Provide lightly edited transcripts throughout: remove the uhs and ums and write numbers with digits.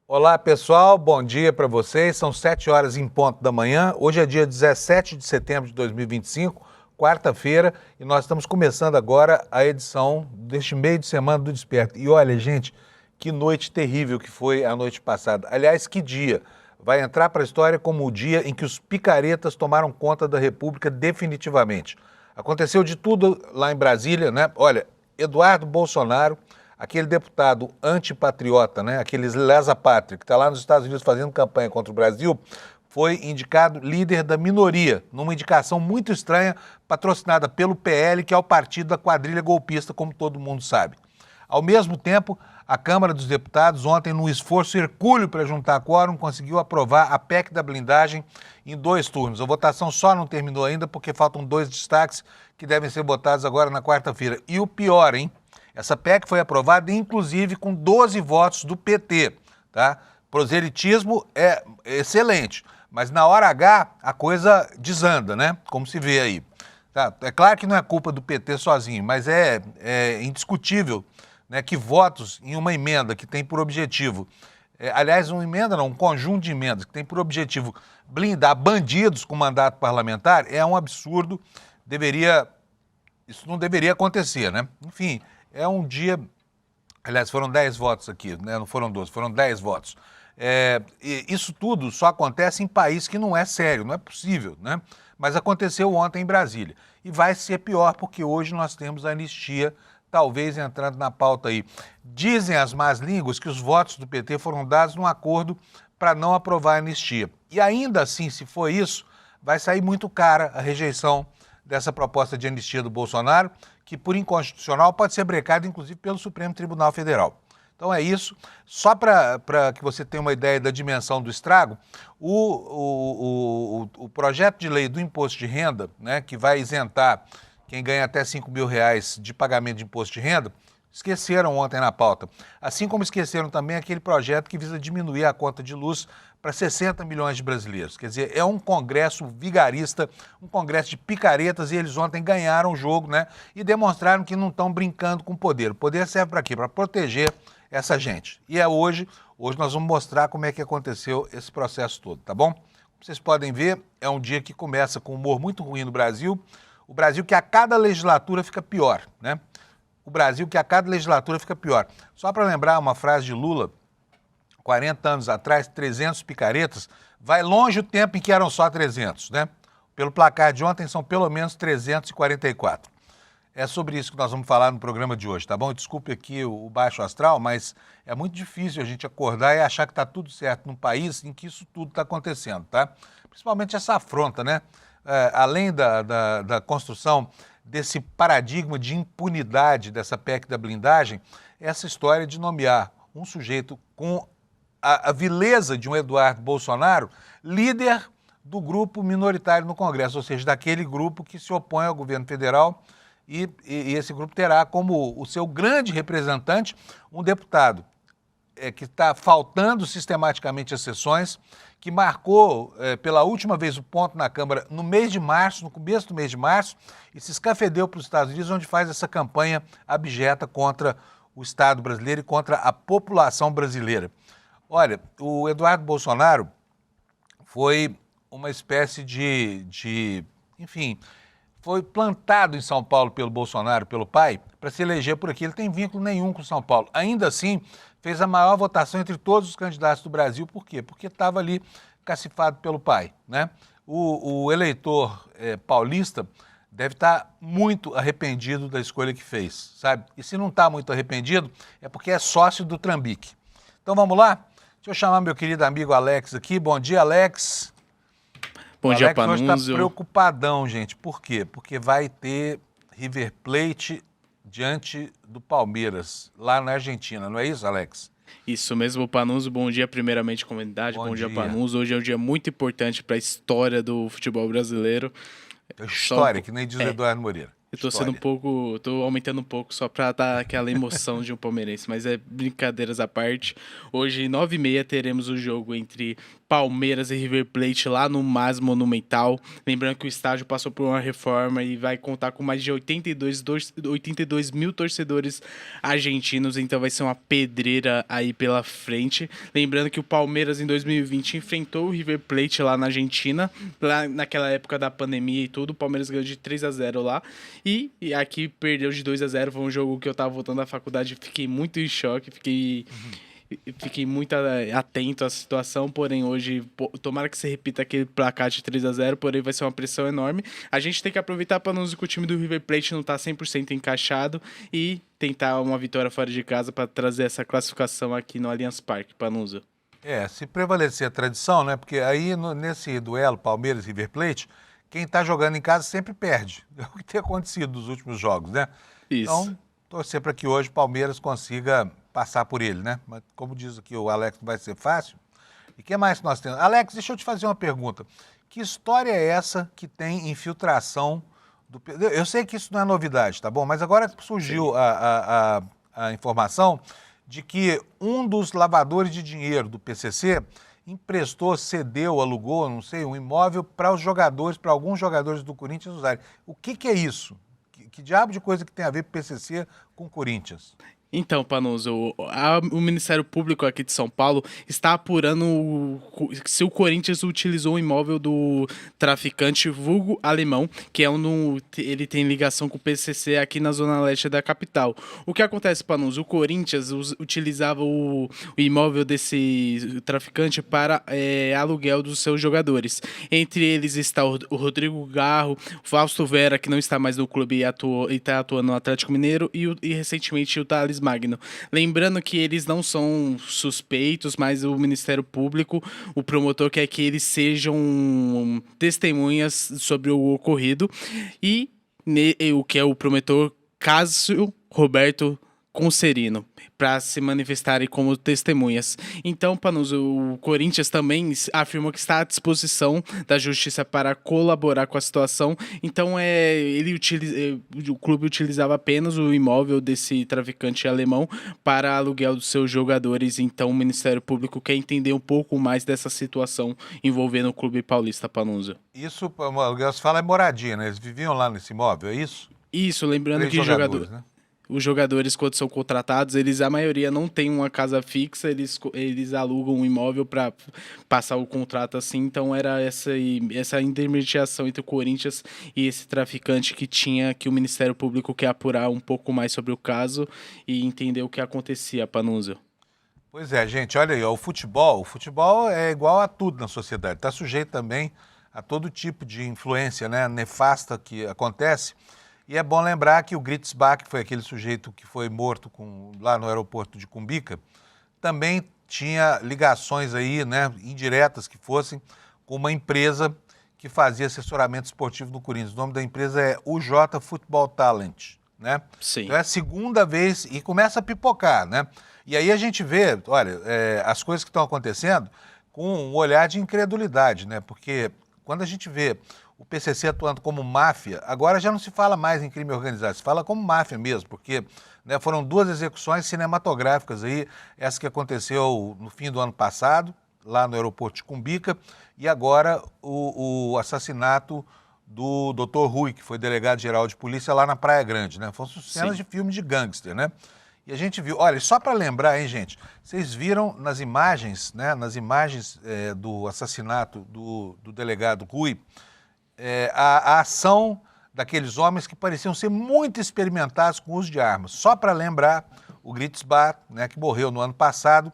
Olá, pessoal, bom dia para vocês. São 7 horas em ponto da manhã. Hoje é dia 17 de setembro de 2025, quarta-feira, e nós estamos começando agora a edição deste meio de semana do Desperta. E olha, gente, que noite terrível que foi a noite passada. Aliás, que dia. Vai entrar para a história como o dia em que os picaretas tomaram conta da República definitivamente. Aconteceu de tudo lá em Brasília, né? Olha, Eduardo Bolsonaro, aquele deputado antipatriota, né, aquele lesa-pátria, que está lá nos Estados Unidos fazendo campanha contra o Brasil, foi indicado líder da minoria, numa indicação muito estranha, patrocinada pelo PL, que é o partido da quadrilha golpista, como todo mundo sabe. Ao mesmo tempo, a Câmara dos Deputados, ontem, num esforço hercúleo para juntar quórum, conseguiu aprovar a PEC da blindagem em 2 turnos. A votação só não terminou ainda porque faltam 2 destaques que devem ser votados agora na quarta-feira. E o pior, hein? Essa PEC foi aprovada, inclusive, com 12 votos do PT, tá? Proselitismo é excelente, mas na hora H a coisa desanda, né? Como se vê aí. Tá? É claro que não é culpa do PT sozinho, mas é indiscutível, né, que votos em uma emenda que tem por objetivo, aliás, uma emenda não, um conjunto de emendas que tem por objetivo blindar bandidos com mandato parlamentar é um absurdo, isso não deveria acontecer, né? Enfim, é um dia, aliás, foram 10 votos aqui, né? Não foram 12, foram 10 votos. Isso tudo só acontece em país que não é sério, não é possível, né? Mas aconteceu ontem em Brasília. E vai ser pior porque hoje nós temos a anistia, talvez entrando na pauta aí. Dizem as más línguas que os votos do PT foram dados num acordo para não aprovar a anistia. E ainda assim, se for isso, vai sair muito cara a rejeição dessa proposta de anistia do Bolsonaro, que por inconstitucional pode ser brecada, inclusive, pelo Supremo Tribunal Federal. Então é isso. Só para que você tenha uma ideia da dimensão do estrago, o projeto de lei do imposto de renda, né, que vai isentar quem ganha até R$5.000 de pagamento de imposto de renda, esqueceram ontem na pauta. Assim como esqueceram também aquele projeto que visa diminuir a conta de luz para 60 milhões de brasileiros. Quer dizer, é um congresso vigarista, um congresso de picaretas, e eles ontem ganharam o jogo, né? E demonstraram que não estão brincando com o poder. O poder serve para quê? Para proteger essa gente. E hoje nós vamos mostrar como é que aconteceu esse processo todo, tá bom? Como vocês podem ver, é um dia que começa com um humor muito ruim no Brasil, o Brasil que a cada legislatura fica pior, né? O Brasil que a cada legislatura fica pior. Só para lembrar uma frase de Lula, 40 anos atrás, 300 picaretas, vai longe o tempo em que eram só 300, né? Pelo placar de ontem são pelo menos 344. É sobre isso que nós vamos falar no programa de hoje, tá bom? Desculpe aqui o baixo astral, mas é muito difícil a gente acordar e achar que está tudo certo num país em que isso tudo está acontecendo, tá? Principalmente essa afronta, né? Além da construção desse paradigma de impunidade dessa PEC da blindagem, essa história de nomear um sujeito com a vileza de um Eduardo Bolsonaro, líder do grupo minoritário no Congresso, ou seja, daquele grupo que se opõe ao governo federal, e esse grupo terá como o seu grande representante um deputado que está faltando sistematicamente as sessões, que marcou pela última vez o ponto na Câmara no mês de março, no começo do mês de março, e se escafedeu para os Estados Unidos, onde faz essa campanha abjeta contra o Estado brasileiro e contra a população brasileira. Olha, o Eduardo Bolsonaro foi uma espécie enfim, foi plantado em São Paulo pelo Bolsonaro, pelo pai, para se eleger por aqui. Ele tem vínculo nenhum com São Paulo. Ainda assim, fez a maior votação entre todos os candidatos do Brasil. Por quê? Porque estava ali cacifado pelo pai, né? O eleitor paulista deve estar muito arrependido da escolha que fez, sabe? E se não está muito arrependido, é porque é sócio do Trambique. Então vamos lá? Deixa eu chamar meu querido amigo Alex aqui. Bom dia, Alex. Bom dia, Panunzio. O Alex hoje está preocupadão, gente. Por quê? Porque vai ter River Plate diante do Palmeiras, lá na Argentina. Não é isso, Alex? Isso mesmo, Panunzio. Bom dia, primeiramente, comunidade. Bom dia, Panunzio. Hoje é um dia muito importante para a história do futebol brasileiro. História, que nem diz o Eduardo Moreira. Eu tô sendo tô aumentando um pouco só pra dar aquela emoção de um palmeirense, mas é brincadeiras à parte. Hoje, 9h30, teremos o jogo entre Palmeiras e River Plate lá no MAS Monumental. Lembrando que o estádio passou por uma reforma e vai contar com mais de 82 mil torcedores argentinos, então vai ser uma pedreira aí pela frente. Lembrando que o Palmeiras em 2020 enfrentou o River Plate lá na Argentina, lá naquela época da pandemia e tudo. O Palmeiras ganhou de 3-0 lá. E aqui perdeu de 2-0. Foi um jogo que eu tava voltando da faculdade, fiquei muito em choque, fiquei muito atento à situação, porém hoje, tomara que se repita aquele placar de 3-0, porém vai ser uma pressão enorme. A gente tem que aproveitar para que o time do River Plate não tá 100% encaixado e tentar uma vitória fora de casa para trazer essa classificação aqui no Allianz Parque, Panuso. Se prevalecer a tradição, né? Porque aí nesse duelo Palmeiras e River Plate, quem está jogando em casa sempre perde. É o que tem acontecido nos últimos jogos, né? Isso. Então, torcer para que hoje o Palmeiras consiga passar por ele, né? Mas como diz aqui o Alex, não vai ser fácil. E o que mais que nós temos? Alex, deixa eu te fazer uma pergunta. Que história é essa que tem infiltração do... Eu sei que isso não é novidade, tá bom? Mas agora surgiu a informação de que um dos lavadores de dinheiro do PCC emprestou, cedeu, alugou, não sei, um imóvel para os jogadores, para alguns jogadores do Corinthians usarem. O que é isso? Que diabo de coisa que tem a ver com o PCC com o Corinthians? Então, Panuso, o Ministério Público aqui de São Paulo está apurando se o Corinthians utilizou o imóvel do traficante vulgo alemão, que ele tem ligação com o PCC aqui na zona leste da capital. O que acontece, Panuso? O Corinthians utilizava o imóvel desse traficante para aluguel dos seus jogadores. Entre eles está o Rodrigo Garro, o Fausto Vera, que não está mais no clube e está atuando no Atlético Mineiro, e recentemente o Thales Magno. Lembrando que eles não são suspeitos, mas o Ministério Público, o promotor quer que eles sejam testemunhas sobre o ocorrido e o que é o promotor Cássio Roberto Concerino, para se manifestarem como testemunhas. Então, Panuso, o Corinthians também afirmou que está à disposição da justiça para colaborar com a situação. Então, o clube utilizava apenas o imóvel desse traficante alemão para aluguel dos seus jogadores. Então, o Ministério Público quer entender um pouco mais dessa situação envolvendo o clube paulista, Panuso. Isso, o aluguel se fala é moradia, né? Eles viviam lá nesse imóvel, é isso? Isso, lembrando que né? Os jogadores, quando são contratados, a maioria não tem uma casa fixa, eles alugam um imóvel para passar o contrato assim. Então era essa intermediação entre o Corinthians e esse traficante que o Ministério Público quer apurar um pouco mais sobre o caso e entender o que acontecia, Panuso. Pois é, gente, olha aí, o futebol é igual a tudo na sociedade, está sujeito também a todo tipo de influência, né, nefasta que acontece. E é bom lembrar que o Gritzbach, que foi aquele sujeito que foi morto lá no aeroporto de Cumbica, também tinha ligações aí, né, indiretas que fossem, com uma empresa que fazia assessoramento esportivo no Corinthians. O nome da empresa é UJ Football Talent, né? Sim. Então é a segunda vez e começa a pipocar, né? E aí a gente vê, olha, as coisas que estão acontecendo com um olhar de incredulidade, né? Porque quando a gente vê o PCC atuando como máfia, agora já não se fala mais em crime organizado, se fala como máfia mesmo, porque né, foram 2 execuções cinematográficas aí, essa que aconteceu no fim do ano passado, lá no aeroporto de Cumbica, e agora o assassinato do Dr. Rui, que foi delegado-geral de polícia lá na Praia Grande, né? Foram cenas de filme de gangster, né? E a gente viu, olha, só para lembrar, hein, gente, vocês viram nas imagens, né, do assassinato do delegado Rui, a ação daqueles homens que pareciam ser muito experimentados com o uso de armas. Só para lembrar, o Gritzbach, né, que morreu no ano passado,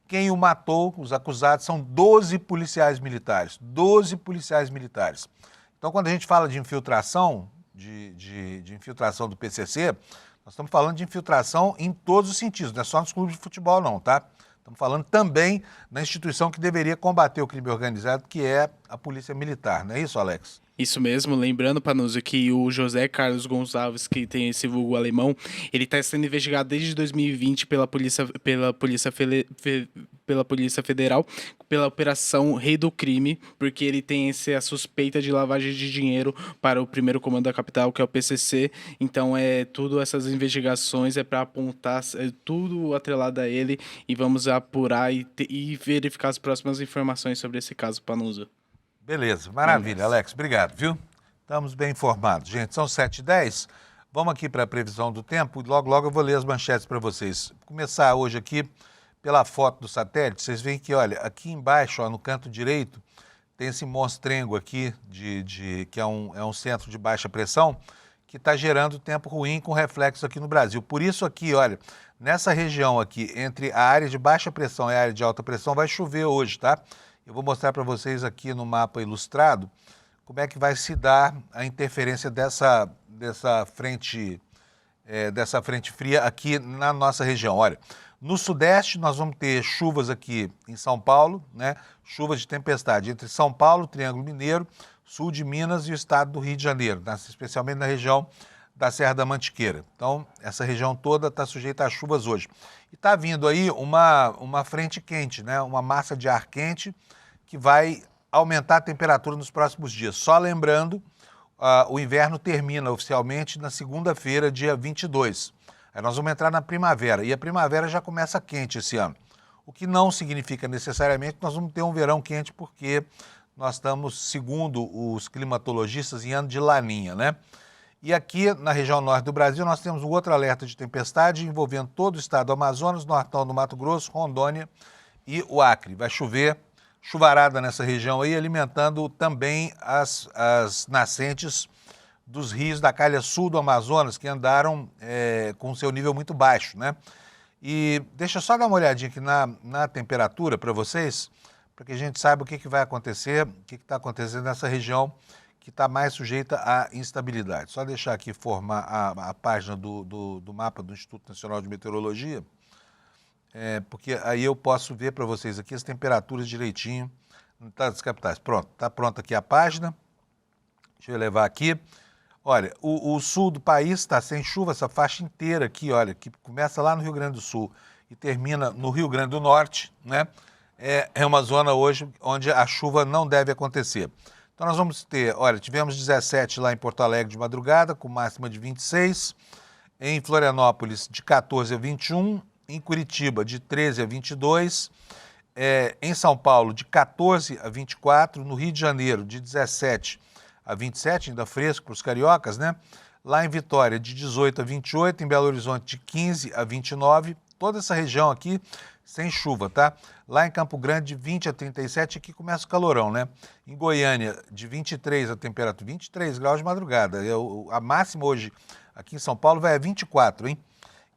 quem o matou, os acusados, são 12 policiais militares. 12 policiais militares. Então, quando a gente fala de infiltração, de infiltração do PCC, nós estamos falando de infiltração em todos os sentidos, não é só nos clubes de futebol não, tá? Estamos falando também na instituição que deveria combater o crime organizado, que é a Polícia Militar, não é isso, Alex? Isso mesmo, lembrando, Panuso, que o José Carlos Gonçalves, que tem esse vulgo alemão, ele está sendo investigado desde 2020 pela Polícia pela Polícia Federal pela Operação Rei do Crime, porque ele tem a suspeita de lavagem de dinheiro para o primeiro comando da capital, que é o PCC. Então, tudo essas investigações é para apontar tudo atrelado a ele e vamos apurar e verificar as próximas informações sobre esse caso, Panuso. Beleza, maravilha, Alex. Obrigado, viu? Estamos bem informados. Gente, são 7h10. Vamos aqui para a previsão do tempo. Logo, logo eu vou ler as manchetes para vocês. Vou começar hoje aqui pela foto do satélite. Vocês veem que, olha, aqui embaixo, ó, no canto direito, tem esse monstrengo aqui, que é um centro de baixa pressão, que está gerando tempo ruim com reflexo aqui no Brasil. Por isso aqui, olha, nessa região aqui, entre a área de baixa pressão e a área de alta pressão, vai chover hoje, tá? Eu vou mostrar para vocês aqui no mapa ilustrado como é que vai se dar a interferência dessa frente fria aqui na nossa região. Olha, no sudeste nós vamos ter chuvas aqui em São Paulo, né? Chuvas de tempestade entre São Paulo, Triângulo Mineiro, sul de Minas e o estado do Rio de Janeiro, especialmente na região da Serra da Mantiqueira. Então, essa região toda está sujeita a chuvas hoje. E está vindo aí uma frente quente, né? Uma massa de ar quente que vai aumentar a temperatura nos próximos dias. Só lembrando, o inverno termina oficialmente na segunda-feira, dia 22. Aí nós vamos entrar na primavera, e a primavera já começa quente esse ano. O que não significa necessariamente que nós vamos ter um verão quente, porque nós estamos, segundo os climatologistas, em ano de laninha, né? E aqui na região norte do Brasil nós temos um outro alerta de tempestade envolvendo todo o estado do Amazonas, nortão do Mato Grosso, Rondônia e o Acre. Vai chover, chuvarada nessa região aí, alimentando também as nascentes dos rios da calha sul do Amazonas, que andaram com seu nível muito baixo, né? E deixa eu só dar uma olhadinha aqui na temperatura para vocês, para que a gente saiba o que vai acontecer, o que está acontecendo nessa região que está mais sujeita à instabilidade. Só deixar aqui formar a página do mapa do Instituto Nacional de Meteorologia, porque aí eu posso ver para vocês aqui as temperaturas direitinho das capitais. Pronto, está pronta aqui a página. Deixa eu levar aqui. Olha, o sul do país está sem chuva, essa faixa inteira aqui, olha, que começa lá no Rio Grande do Sul e termina no Rio Grande do Norte, né? É uma zona hoje onde a chuva não deve acontecer. Então nós vamos ter, olha, tivemos 17 lá em Porto Alegre de madrugada, com máxima de 26, em Florianópolis de 14 a 21, em Curitiba de 13 a 22, em São Paulo de 14 a 24, no Rio de Janeiro de 17 a 27, ainda fresco para os cariocas, né? Lá em Vitória de 18 a 28, em Belo Horizonte de 15 a 29, toda essa região aqui sem chuva, tá? Lá em Campo Grande de 20 a 37, aqui começa o calorão, né? Em Goiânia de 23 a temperatura, 23 graus de madrugada. A máxima hoje aqui em São Paulo vai a 24, hein?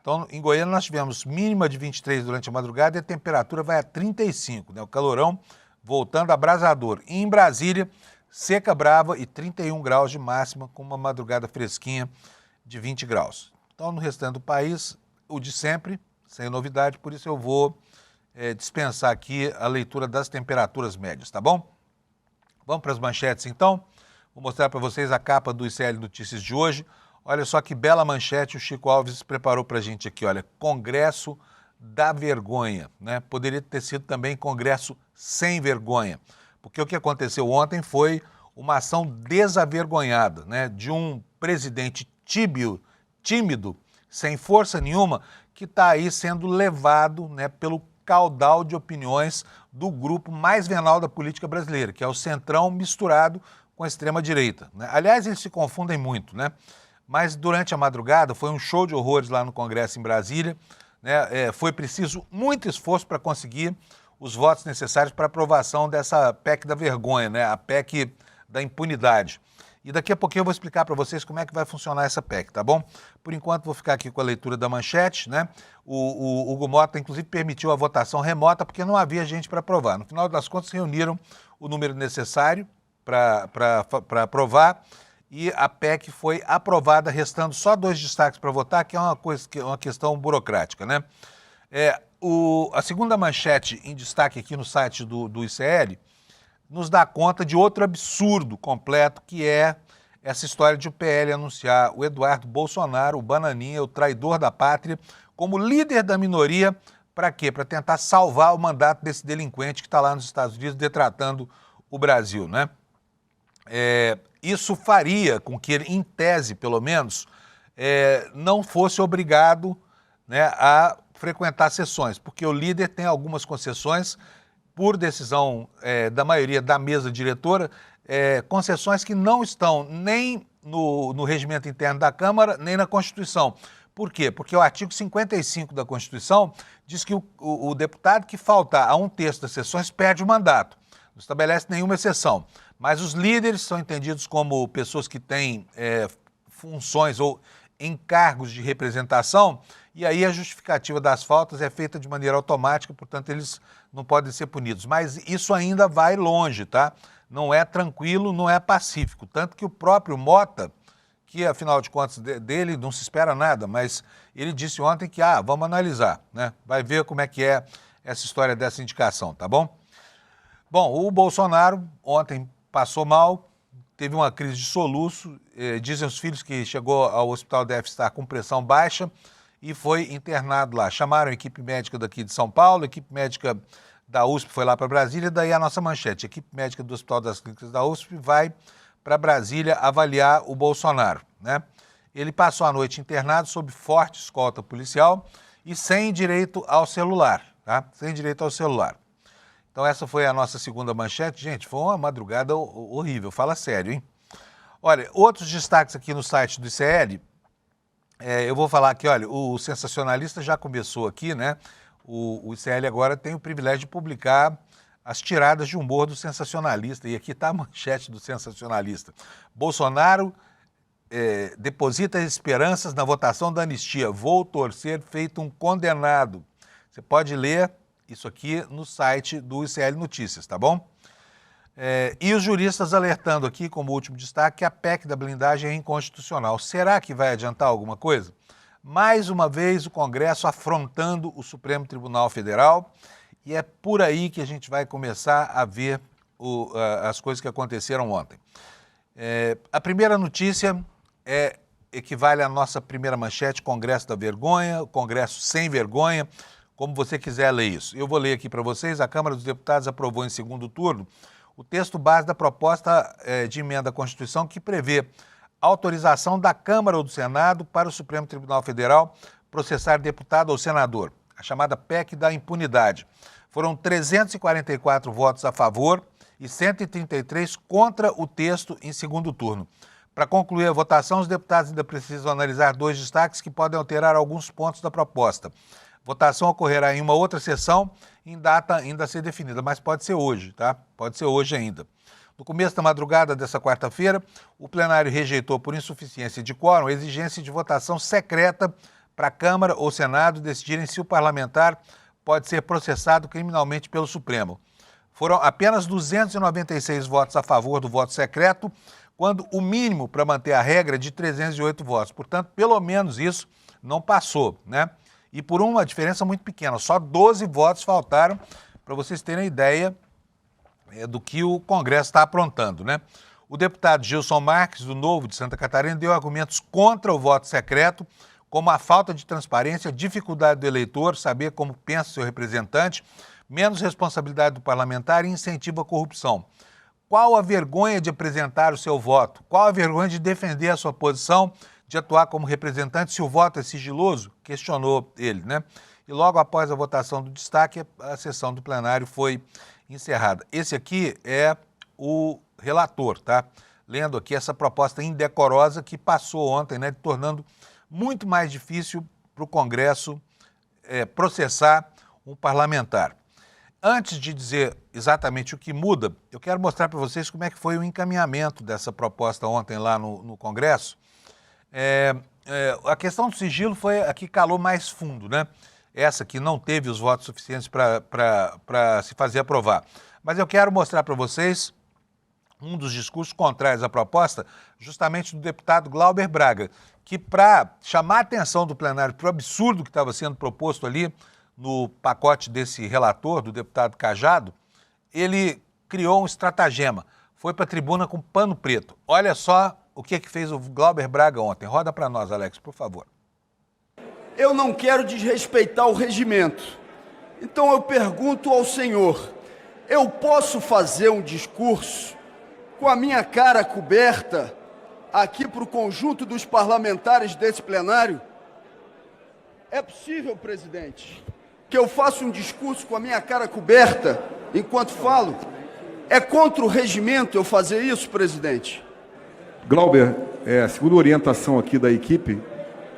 Então, em Goiânia nós tivemos mínima de 23 durante a madrugada e a temperatura vai a 35, né? O calorão voltando abrasador. E em Brasília, seca brava e 31 graus de máxima, com uma madrugada fresquinha de 20 graus. Então, no restante do país, o de sempre, sem novidade, por isso eu vou dispensar aqui a leitura das temperaturas médias, tá bom? Vamos para as manchetes, então. Vou mostrar para vocês a capa do ICL Notícias de hoje. Olha só que bela manchete o Chico Alves preparou para a gente aqui, olha, Congresso da Vergonha, né? Poderia ter sido também Congresso sem vergonha, porque o que aconteceu ontem foi uma ação desavergonhada, né, de um presidente tímido, sem força nenhuma, que está aí sendo levado, né, pelo caudal de opiniões do grupo mais venal da política brasileira, que é o Centrão misturado com a extrema-direita, né? Aliás, eles se confundem muito, né? Mas durante a madrugada foi um show de horrores lá no Congresso em Brasília, né? Foi preciso muito esforço para conseguir os votos necessários para aprovação dessa PEC da vergonha, né? A PEC da impunidade. E daqui a pouquinho eu vou explicar para vocês como é que vai funcionar essa PEC, tá bom? Por enquanto vou ficar aqui com a leitura da manchete, né? O Hugo Mota, inclusive, permitiu a votação remota porque não havia gente para aprovar. No final das contas, reuniram o número necessário para aprovar e a PEC foi aprovada, restando só 2 destaques para votar, que é uma questão burocrática, né? A segunda manchete em destaque aqui no site do ICL nos dá conta de outro absurdo completo, que é essa história de o PL anunciar o Eduardo Bolsonaro, o Bananinha, o traidor da pátria, como líder da minoria Para quê? Para tentar salvar o mandato desse delinquente que está lá nos Estados Unidos detratando o Brasil, né? Isso faria com que ele, em tese, pelo menos, não fosse obrigado, né, a frequentar sessões, porque o líder tem algumas concessões, por decisão da maioria da mesa diretora, concessões que não estão nem no regimento interno da Câmara, nem na Constituição. Por quê? Porque o artigo 55 da Constituição diz que o deputado que faltar a 1/3 das sessões perde o mandato. Não estabelece nenhuma exceção. Mas os líderes são entendidos como pessoas que têm funções ou encargos de representação, e aí a justificativa das faltas é feita de maneira automática, portanto eles não podem ser punidos. Mas isso ainda vai longe, tá? Não é tranquilo, não é pacífico. Tanto que o próprio Mota, que afinal de contas dele não se espera nada, mas ele disse ontem que vamos analisar, né? Vai ver como é que é essa história dessa indicação, tá bom? Bom, o Bolsonaro ontem passou mal, teve uma crise de soluço, dizem os filhos que chegou ao hospital, deve estar com pressão baixa e foi internado lá. Chamaram a equipe médica daqui de São Paulo, a equipe médica da USP foi lá para Brasília, daí a nossa manchete, a equipe médica do Hospital das Clínicas da USP vai para Brasília avaliar o Bolsonaro, né? Ele passou a noite internado sob forte escolta policial e sem direito ao celular, tá? Sem direito ao celular. Então essa foi a nossa segunda manchete. Gente, foi uma madrugada horrível, fala sério, hein? Olha, outros destaques aqui no site do ICL, eu vou falar aqui, olha, o Sensacionalista já começou aqui, né? O ICL agora tem o privilégio de publicar as tiradas de humor do Sensacionalista, e aqui está a manchete do Sensacionalista. Bolsonaro deposita esperanças na votação da anistia. Vou torcer feito um condenado. Você pode ler isso aqui no site do ICL Notícias, tá bom? E os juristas alertando aqui, como último destaque, que a PEC da blindagem é inconstitucional. Será que vai adiantar alguma coisa? Mais uma vez o Congresso afrontando o Supremo Tribunal Federal, e é por aí que a gente vai começar a ver as coisas que aconteceram ontem. A primeira notícia equivale à nossa primeira manchete, Congresso da Vergonha, Congresso sem vergonha, como você quiser ler isso. Eu vou ler aqui para vocês. A Câmara dos Deputados aprovou em segundo turno o texto base da proposta de emenda à Constituição que prevê autorização da Câmara ou do Senado para o Supremo Tribunal Federal processar deputado ou senador, a chamada PEC da impunidade. Foram 344 votos a favor e 133 contra o texto em segundo turno. Para concluir a votação, os deputados ainda precisam analisar 2 destaques que podem alterar alguns pontos da proposta. Votação ocorrerá em uma outra sessão, em data ainda a ser definida, mas pode ser hoje, tá? Pode ser hoje ainda. No começo da madrugada dessa quarta-feira, o plenário rejeitou por insuficiência de quórum a exigência de votação secreta para a Câmara ou Senado decidirem se o parlamentar pode ser processado criminalmente pelo Supremo. Foram apenas 296 votos a favor do voto secreto, quando o mínimo para manter a regra é de 308 votos. Portanto, pelo menos isso não passou, né? E por uma diferença muito pequena, só 12 votos faltaram, para vocês terem ideia do que o Congresso está aprontando, né? O deputado Gilson Marques, do Novo de Santa Catarina, deu argumentos contra o voto secreto, como a falta de transparência, a dificuldade do eleitor saber como pensa seu representante, menos responsabilidade do parlamentar e incentivo à corrupção. Qual a vergonha de apresentar o seu voto? Qual a vergonha de defender a sua posição, de atuar como representante se o voto é sigiloso? Questionou ele, né? E logo após a votação do destaque, a sessão do plenário foi encerrada. Esse aqui é o relator, tá? Lendo aqui essa proposta indecorosa que passou ontem, né? Tornando muito mais difícil para o Congresso processar um parlamentar. Antes de dizer exatamente o que muda, eu quero mostrar para vocês como é que foi o encaminhamento dessa proposta ontem lá no Congresso. A questão do sigilo foi a que calou mais fundo, né? Essa que não teve os votos suficientes para se fazer aprovar. Mas eu quero mostrar para vocês um dos discursos contrários à proposta, justamente do deputado Glauber Braga, que para chamar a atenção do plenário para o absurdo que estava sendo proposto ali no pacote desse relator, do deputado Cajado, ele criou um estratagema, foi para a tribuna com pano preto. Olha só o que fez o Glauber Braga ontem. Roda para nós, Alex, por favor. Eu não quero desrespeitar o regimento, Então eu pergunto ao senhor, eu posso fazer um discurso com a minha cara coberta aqui para o conjunto dos parlamentares desse plenário? É possível, presidente, que eu faça um discurso com a minha cara coberta enquanto falo? É contra o regimento eu fazer isso, presidente? Glauber, segundo a orientação aqui da equipe,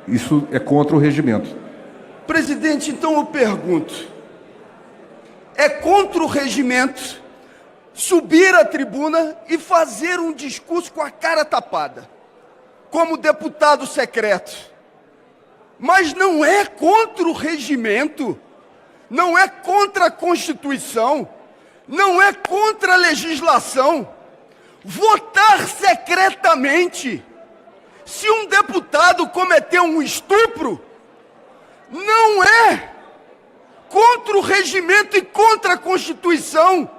isso é contra o regimento. Presidente, então eu pergunto, é contra o regimento subir à tribuna e fazer um discurso com a cara tapada, como deputado secreto? Mas não é contra o regimento, não é contra a Constituição, não é contra a legislação votar secretamente. Se um deputado cometeu um estupro, não é contra o regimento e contra a Constituição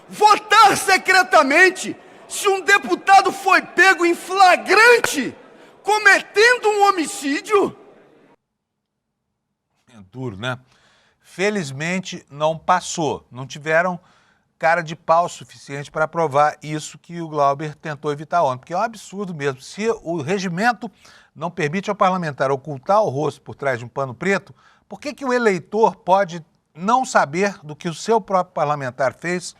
votar secretamente. Se um deputado foi pego em flagrante cometendo um homicídio. É duro, né? Felizmente não passou, não tiveram cara de pau suficiente para aprovar isso que o Glauber tentou evitar ontem, porque é um absurdo mesmo. Se o regimento não permite ao parlamentar ocultar o rosto por trás de um pano preto, por que o eleitor pode não saber do que o seu próprio parlamentar fez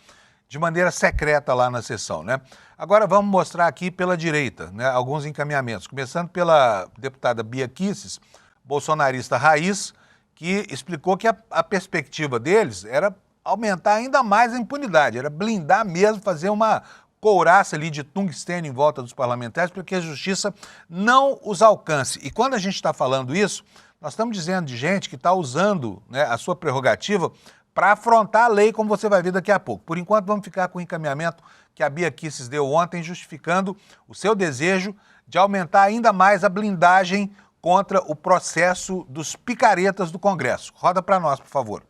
de maneira secreta lá na sessão, né? Agora vamos mostrar aqui pela direita, né, alguns encaminhamentos, começando pela deputada Bia Kicis, bolsonarista raiz, que explicou que a perspectiva deles era aumentar ainda mais a impunidade, era blindar mesmo, fazer uma couraça ali de tungstênio em volta dos parlamentares para que a justiça não os alcance. E quando a gente está falando isso, nós estamos dizendo de gente que está usando, né, a sua prerrogativa para afrontar a lei, como você vai ver daqui a pouco. Por enquanto, vamos ficar com o encaminhamento que a Bia Kicis deu ontem, justificando o seu desejo de aumentar ainda mais a blindagem contra o processo dos picaretas do Congresso. Roda para nós, por favor.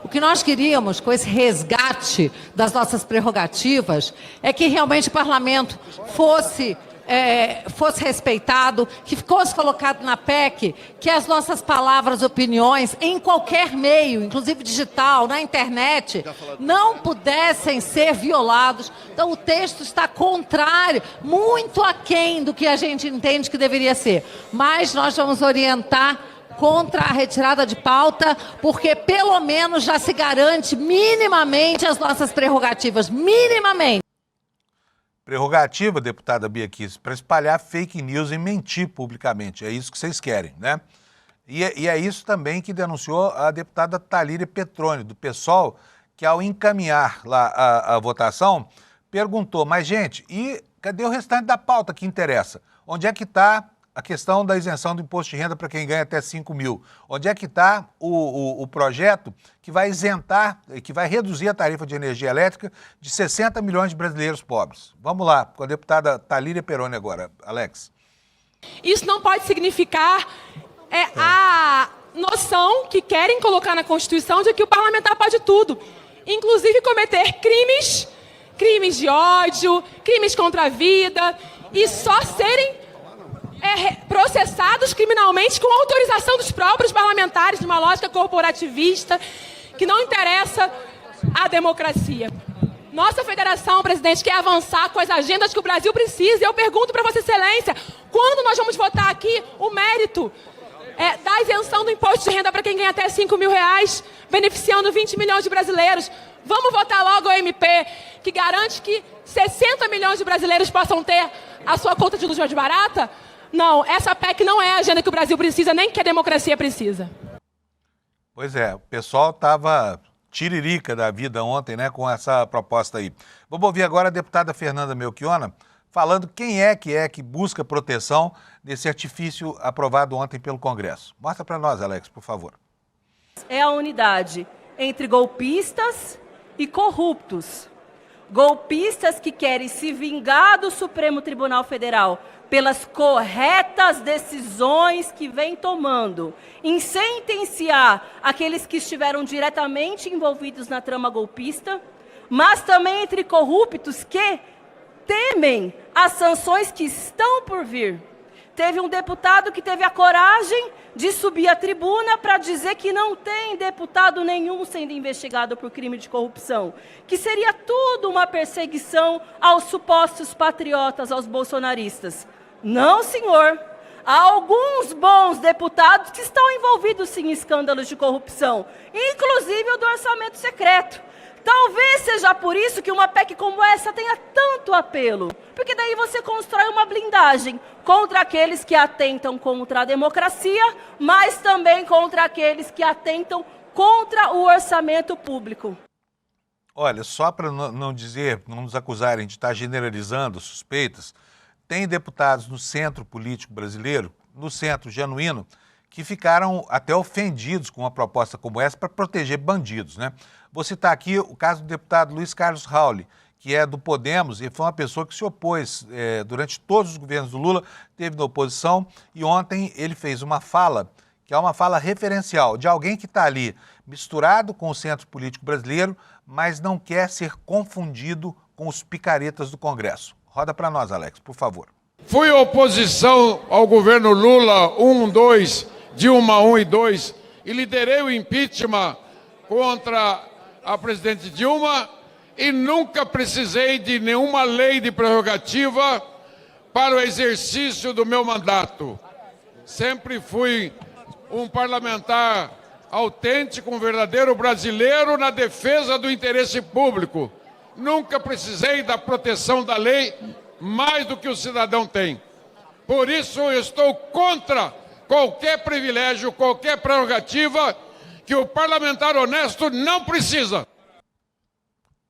O que nós queríamos com esse resgate das nossas prerrogativas é que realmente o parlamento fosse respeitado, que fosse colocado na PEC, que as nossas palavras, opiniões, em qualquer meio, inclusive digital, na internet, não pudessem ser violados. Então o texto está contrário, muito aquém do que a gente entende que deveria ser. Mas nós vamos orientar contra a retirada de pauta, porque pelo menos já se garante minimamente as nossas prerrogativas, minimamente. Prerrogativa, deputada Bia Kicis, para espalhar fake news e mentir publicamente. É isso que vocês querem, né? E é isso também que denunciou a deputada Thalíria Petroni, do PSOL, que ao encaminhar lá a votação, perguntou, mas gente, e cadê o restante da pauta que interessa? Onde é que está a questão da isenção do imposto de renda para quem ganha até 5 mil? Onde é que está o projeto que vai isentar, que vai reduzir a tarifa de energia elétrica de 60 milhões de brasileiros pobres? Vamos lá, com a deputada Thalíria Petroni agora. Alex. Isso não pode significar a noção que querem colocar na Constituição de que o parlamentar pode tudo, inclusive cometer crimes de ódio, crimes contra a vida, e só serem processados criminalmente com autorização dos próprios parlamentares, numa lógica corporativista que não interessa à democracia. Nossa federação, presidente, quer avançar com as agendas que o Brasil precisa. E eu pergunto para Vossa Excelência, quando nós vamos votar aqui o mérito da isenção do imposto de renda para quem ganha até 5 mil reais, beneficiando 20 milhões de brasileiros? Vamos votar logo o MP, que garante que 60 milhões de brasileiros possam ter a sua conta de luz mais barata? Não, essa PEC não é a agenda que o Brasil precisa, nem que a democracia precisa. Pois é, o pessoal estava tiririca da vida ontem, né, com essa proposta aí. Vamos ouvir agora a deputada Fernanda Melchiona falando quem é que busca proteção desse artifício aprovado ontem pelo Congresso. Mostra para nós, Alex, por favor. É a unidade entre golpistas e corruptos. Golpistas que querem se vingar do Supremo Tribunal Federal pelas corretas decisões que vem tomando, em sentenciar aqueles que estiveram diretamente envolvidos na trama golpista, mas também entre corruptos que temem as sanções que estão por vir, teve um deputado que teve a coragem de subir à tribuna para dizer que não tem deputado nenhum sendo investigado por crime de corrupção, que seria tudo uma perseguição aos supostos patriotas, aos bolsonaristas. Não, senhor. Há alguns bons deputados que estão envolvidos sim em escândalos de corrupção, inclusive o do orçamento secreto. Talvez seja por isso que uma PEC como essa tenha tanto apelo, porque daí você constrói uma blindagem contra aqueles que atentam contra a democracia, mas também contra aqueles que atentam contra o orçamento público. Olha, só para não dizer, não nos acusarem de estar generalizando suspeitas, tem deputados no centro político brasileiro, no centro genuíno, que ficaram até ofendidos com uma proposta como essa para proteger bandidos, né? Vou citar aqui o caso do deputado Luiz Carlos Rauli, que é do Podemos e foi uma pessoa que se opôs durante todos os governos do Lula, esteve na oposição e ontem ele fez uma fala, que é uma fala referencial de alguém que está ali misturado com o centro político brasileiro, mas não quer ser confundido com os picaretas do Congresso. Roda para nós, Alex, por favor. Fui oposição ao governo Lula 1, 2, Dilma 1 e 2 e liderei o impeachment contra a presidente Dilma e nunca precisei de nenhuma lei de prerrogativa para o exercício do meu mandato. Sempre fui um parlamentar autêntico, um verdadeiro brasileiro na defesa do interesse público. Nunca precisei da proteção da lei mais do que o cidadão tem. Por isso eu estou contra qualquer privilégio, qualquer prerrogativa que o parlamentar honesto não precisa.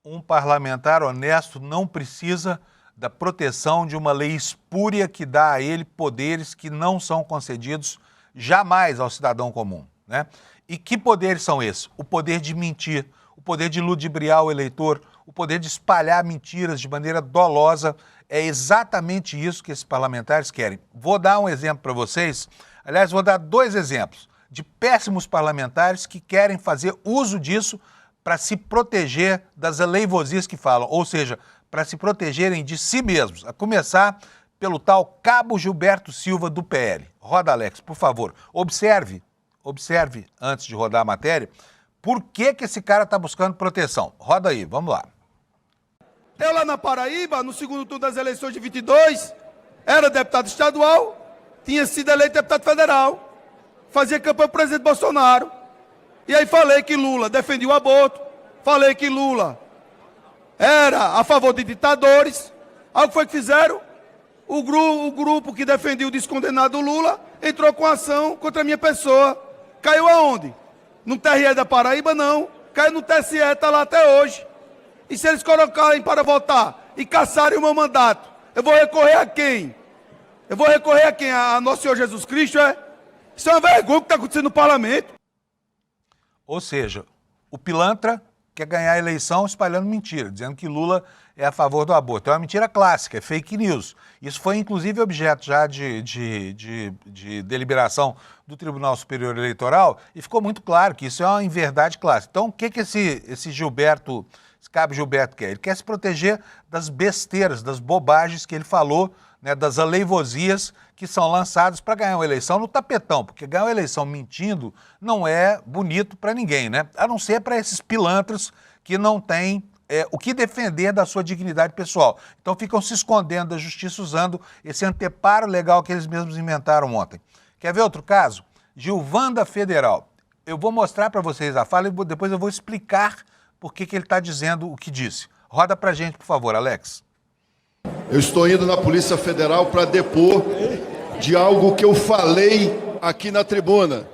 Um parlamentar honesto não precisa da proteção de uma lei espúria que dá a ele poderes que não são concedidos jamais ao cidadão comum, né? E que poderes são esses? O poder de mentir, o poder de ludibriar o eleitor, o poder de espalhar mentiras de maneira dolosa. É exatamente isso que esses parlamentares querem. Vou dar um exemplo para vocês. Aliás, vou dar 2 exemplos de péssimos parlamentares que querem fazer uso disso para se proteger das aleivosias que falam, ou seja, para se protegerem de si mesmos, a começar pelo tal Cabo Gilberto Silva do PL. Roda, Alex, por favor. Observe, antes de rodar a matéria, por que esse cara está buscando proteção. Roda aí, vamos lá. Eu lá na Paraíba, no segundo turno das eleições de 22, era deputado estadual, tinha sido eleito deputado federal, fazia campanha para o presidente Bolsonaro. E aí falei que Lula defendia o aborto, falei que Lula era a favor de ditadores. Aí o que foi que fizeram? O grupo que defendia o descondenado Lula entrou com ação contra a minha pessoa. Caiu aonde? No TRE da Paraíba, não. Caiu no TSE, está lá até hoje. E se eles colocarem para votar e caçarem o meu mandato, eu vou recorrer a quem? Eu vou recorrer a quem? A nosso Senhor Jesus Cristo, é? Isso é uma vergonha que está acontecendo no parlamento. Ou seja, o pilantra quer ganhar a eleição espalhando mentira, dizendo que Lula é a favor do aborto. É uma mentira clássica, é fake news. Isso foi, inclusive, objeto já de deliberação do Tribunal Superior Eleitoral e ficou muito claro que isso é uma inverdade clássica. Então, o que esse Cabo Gilberto quer? Ele quer se proteger das besteiras, das bobagens que ele falou, né, das aleivosias que são lançadas para ganhar uma eleição no tapetão, porque ganhar uma eleição mentindo não é bonito para ninguém, né? A não ser para esses pilantras que não têm o que defender da sua dignidade pessoal. Então ficam se escondendo da justiça usando esse anteparo legal que eles mesmos inventaram ontem. Quer ver outro caso? Gilvanda Federal. Eu vou mostrar para vocês a fala e depois eu vou explicar por que ele está dizendo o que disse. Roda para a gente, por favor, Alex. Eu estou indo na Polícia Federal para depor de algo que eu falei aqui na tribuna.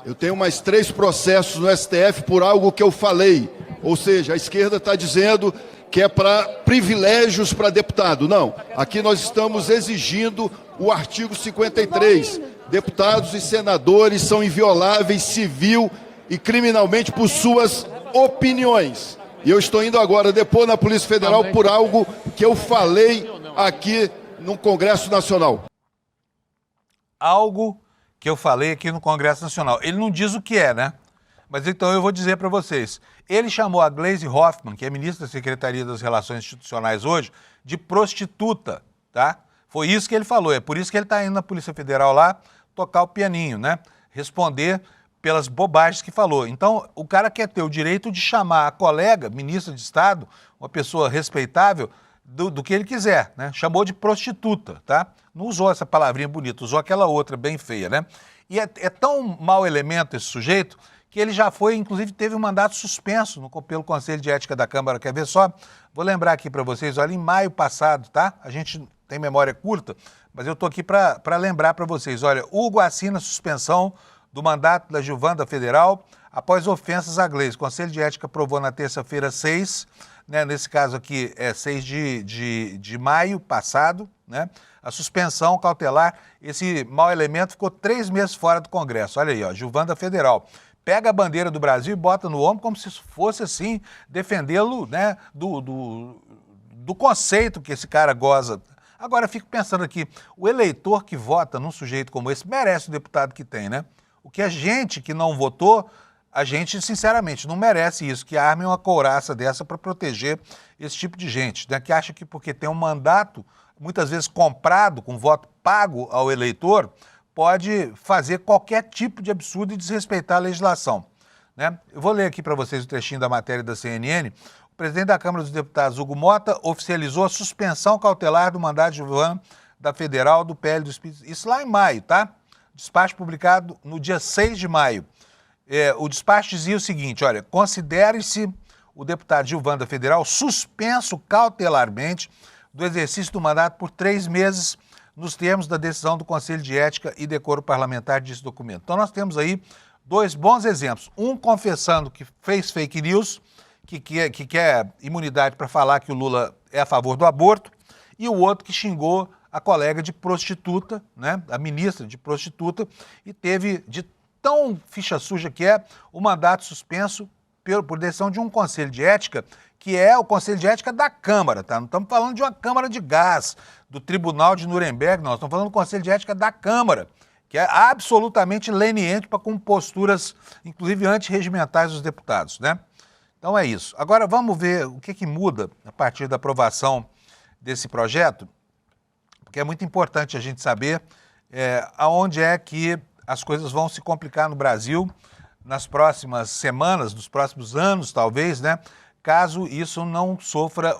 Eu tenho mais 3 processos no STF por algo que eu falei. Ou seja, a esquerda está dizendo que é para privilégios para deputado. Não, aqui nós estamos exigindo o artigo 53. Deputados e senadores são invioláveis civil e criminalmente por suas opiniões. E eu estou indo agora depor na Polícia Federal por algo que eu falei aqui no Congresso Nacional. Algo que eu falei aqui no Congresso Nacional. Ele não diz o que é, né? Mas então eu vou dizer para vocês. Ele chamou a Gleisi Hoffmann, que é ministra da Secretaria das Relações Institucionais hoje, de prostituta, tá? Foi isso que ele falou, é por isso que ele está indo na Polícia Federal lá tocar o pianinho, né? Responder pelas bobagens que falou. Então, o cara quer ter o direito de chamar a colega, ministra de Estado, uma pessoa respeitável, do que ele quiser, né? Chamou de prostituta, tá? Não usou essa palavrinha bonita, usou aquela outra bem feia, né? E é tão mau elemento esse sujeito que ele já foi, inclusive teve um mandato suspenso pelo Conselho de Ética da Câmara. Quer ver só? Vou lembrar aqui para vocês, olha, em maio passado, tá? A gente tem memória curta, mas eu estou aqui para lembrar para vocês. Olha, Hugo assina suspensão do mandato da Gilvanda Federal após ofensas à Gleice. O Conselho de Ética aprovou na terça-feira 6, né, nesse caso aqui é 6 de maio passado, né, a suspensão cautelar. Esse mau elemento ficou 3 meses fora do Congresso. Olha aí, ó, Gilvanda Federal. Pega a bandeira do Brasil e bota no ombro como se fosse, assim, defendê-lo, né, do conceito que esse cara goza. Agora, eu fico pensando aqui, o eleitor que vota num sujeito como esse merece o deputado que tem, né? O que a gente que não votou, a gente, sinceramente, não merece isso, que armem uma couraça dessa para proteger esse tipo de gente, né? Que acha que porque tem um mandato, muitas vezes comprado, com voto pago ao eleitor, pode fazer qualquer tipo de absurdo e desrespeitar a legislação, né? Eu vou ler aqui para vocês o trechinho da matéria da CNN. O presidente da Câmara dos Deputados, Hugo Mota, oficializou a suspensão cautelar do mandato de Gilvanda da Federal do PL do Espírito. Isso lá em maio, tá? Despacho publicado no dia 6 de maio. O despacho dizia o seguinte, olha, considere-se o deputado Gilvanda Federal suspenso cautelarmente do exercício do mandato por 3 meses nos termos da decisão do Conselho de Ética e Decoro Parlamentar desse documento. Então nós temos aí 2 bons exemplos. Um confessando que fez fake news, que quer imunidade para falar que o Lula é a favor do aborto, e o outro que xingou a colega de prostituta, né, a ministra de prostituta, e teve, de tão ficha suja que é, o mandato suspenso por decisão de um Conselho de Ética, que é o Conselho de Ética da Câmara, tá? Não estamos falando de uma Câmara de Gás, do Tribunal de Nuremberg, não. Estamos falando do Conselho de Ética da Câmara, que é absolutamente leniente com posturas, inclusive antirregimentais dos deputados, né? Então é isso. Agora vamos ver o que muda a partir da aprovação desse projeto, porque é muito importante a gente saber aonde é que as coisas vão se complicar no Brasil nas próximas semanas, nos próximos anos, talvez, né? Caso isso não sofra